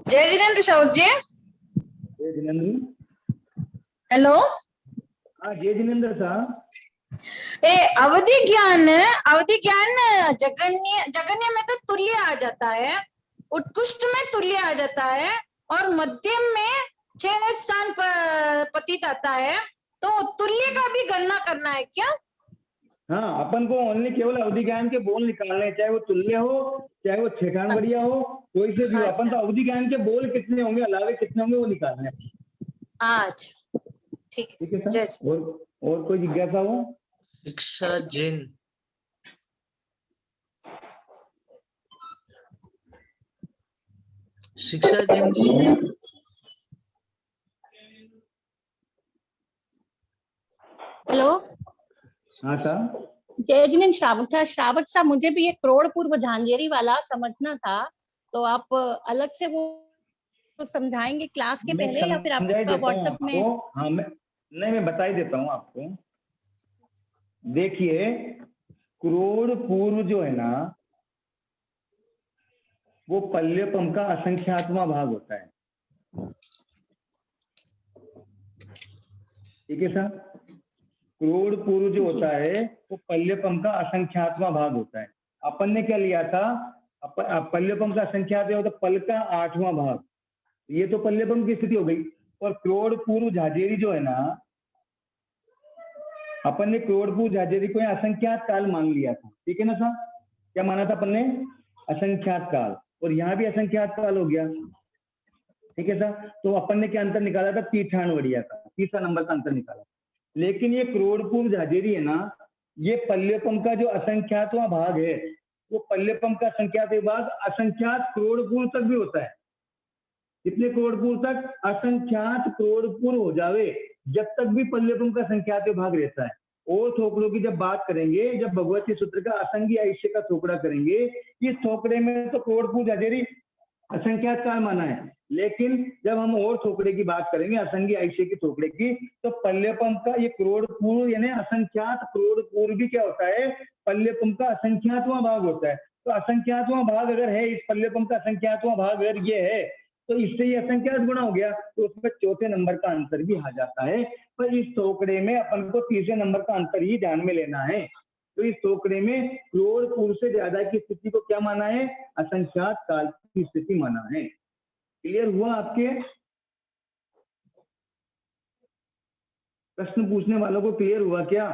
जय जिनेन्द्र साहब जी। जय जिनेन्द्र। हेलो। हाँ जय जिनेन्द्र साहब। अवधि ज्ञान जगन्य में तो तुल्य आ जाता है, उत्कृष्ट में तुल्य आ जाता है, और मध्यम में 6 स्थान पतित आता है, तो तुल्य का भी गणना करना है क्या? हाँ, अपन को ओनली केवल अवधि ज्ञान के बोल निकालने हैं, चाहे वो तुल्य हो चाहे वो छेठान बढ़िया हो, कोई से भी हो। अपन तो अवधि ज्ञान के बोल कितने होंगे, अलावे कितने होंगे वो निकालने हैं। अच्छा ठीक है सर। और कोई जिज्ञासा हो? शिक्षा जैन। शिक्षा जैन जी। हेलो। हाँ सर। जय जिनेन्द्र श्रावक साहब, मुझे भी ये करोड़ पूर्व झांझेरी वाला समझना था, तो आप अलग से वो समझाएंगे क्लास के पहले या फिर आपका व्हाट्सएप में? हाँ मैं बता ही देता हूँ आपको। देखिए, करोड़ पूर्व जो है ना वो पल्यपम का असंख्यात्मा भाग होता है। ठीक है सर? करोड़ पूर्व जो होता है वो पल्यपम का असंख्यात्मा भाग होता है। अपन ने क्या लिया था? पल्यपम का असंख्यात होता पल का 8वां भाग, ये तो पल्यपम की स्थिति हो गई। और करोड़ पूर्व झाझेरी जो है ना, अपन ने करोड़ पूर्व झाझेरी को असंख्यात काल मान लिया था। ठीक है ना सर? क्या माना था अपन ने? असंख्यात काल। और यहाँ भी असंख्यात काल हो गया। ठीक है सर? तो अपन ने क्या अंतर निकाला था? तीठान वड़िया का, तीसरा नंबर का अंतर निकाला। लेकिन ये करोड़ पूर्व झाझेरी है ना, ये पल्यपम का जो असंख्यातवां भाग है, वो पल्यपम का असंख्यात भाग असंख्यात करोड़ पूर्व तक भी होता है। कितने करोड़ पूर्व तक? असंख्यात करोड़ पूर्व हो जावे, जब तक भी पल्यपम का संख्यात भाग रहता है। और थोकड़ों की जब बात करेंगे, जब भगवती सूत्र का असंगी आयुष्य का थोकड़ा करेंगे, इस थोकड़े में तो करोड़ पूर्व झाझेरी असंख्यात काल माना है। लेकिन जब हम और थोकड़े की बात करेंगे, असंगी आयुष्य की थोकड़े की, तो पल्यपम का ये करोड़ पूर्व यानी असंख्यात करोड़ पूर्व भी क्या होता है? पल्यपम का असंख्यातवां भाग होता है। तो असंख्यातवां भाग अगर है, इस पल्यपम का असंख्यातवां भाग अगर ये है, तो इससे ये असंख्यात गुणा हो गया, तो उसमें चौथे नंबर का अंतर भी आ जाता है। पर इस थोकड़े में अपन को तीसरे नंबर का अंतर ही ध्यान में लेना है। तो इस टोकरे में करोड़ पूर्व से ज्यादा की स्थिति को क्या माना है? असंख्यात काल की स्थिति माना है। क्लियर हुआ आपके? प्रश्न पूछने वालों को क्लियर हुआ क्या?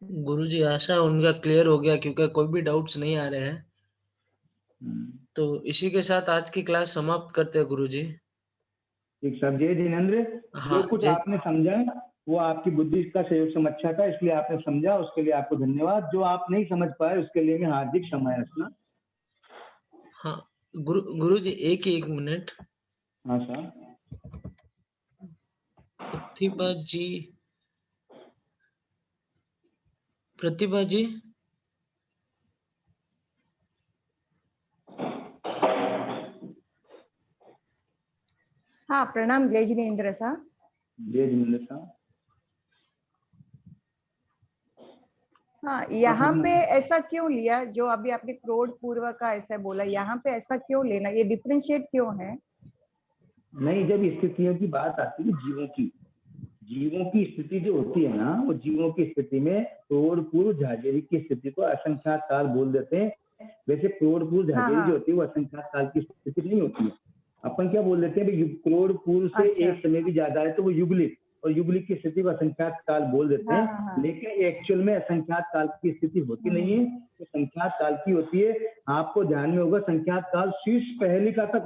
गुरुजी आशा उनका क्लियर हो गया, क्योंकि कोई भी डाउट्स नहीं आ रहे हैं। तो इसी के साथ आज की क्लास समाप्त करते हैं गुरुजी। ठीक सर। जय जिनेन्द्र। जो कुछ आपने समझा वो आपकी बुद्धि का सहयोग से अच्छा था, इसलिए आपने समझा, उसके लिए आपको धन्यवाद। जो आप नहीं समझ पाए उसके लिए मैं हार्दिक क्षमा याचना। हाँ गुरुजी एक मिनट। हाँ सर। प्रतिभा जी हाँ प्रणाम। जय जिनेन्द्र साहब। जय जिनेन्द्र साहब। हाँ, यहाँ पे ऐसा क्यों लिया जो अभी आपने करोड़ पूर्व का ऐसा बोला, यहाँ पे ऐसा क्यों लेना? ये डिफरेंशिएट क्यों है? नहीं, जब स्थितियों की बात आती है जीवों की स्थिति जो होती है ना, वो जीवों की स्थिति में करोड़ पूर्व झाझेरी की स्थिति को असंख्यात काल बोल देते हैं। वैसे करोड़ पूर्व झाझेरी जो होती है वो असंख्यात काल की स्थिति नहीं होती है। अपन क्या बोल देते हैं? करोड़ पूर्व से एक समय भी ज्यादा है तो वो युगलिक, और युगलिक की स्थिति को असंख्यात काल बोल देते हैं। लेकिन एक्चुअल में असंख्यात काल की स्थिति होती नहीं है, तो संख्यात काल की होती है। आपको ध्यान में होगा संख्यात काल शीर्ष पहली का तक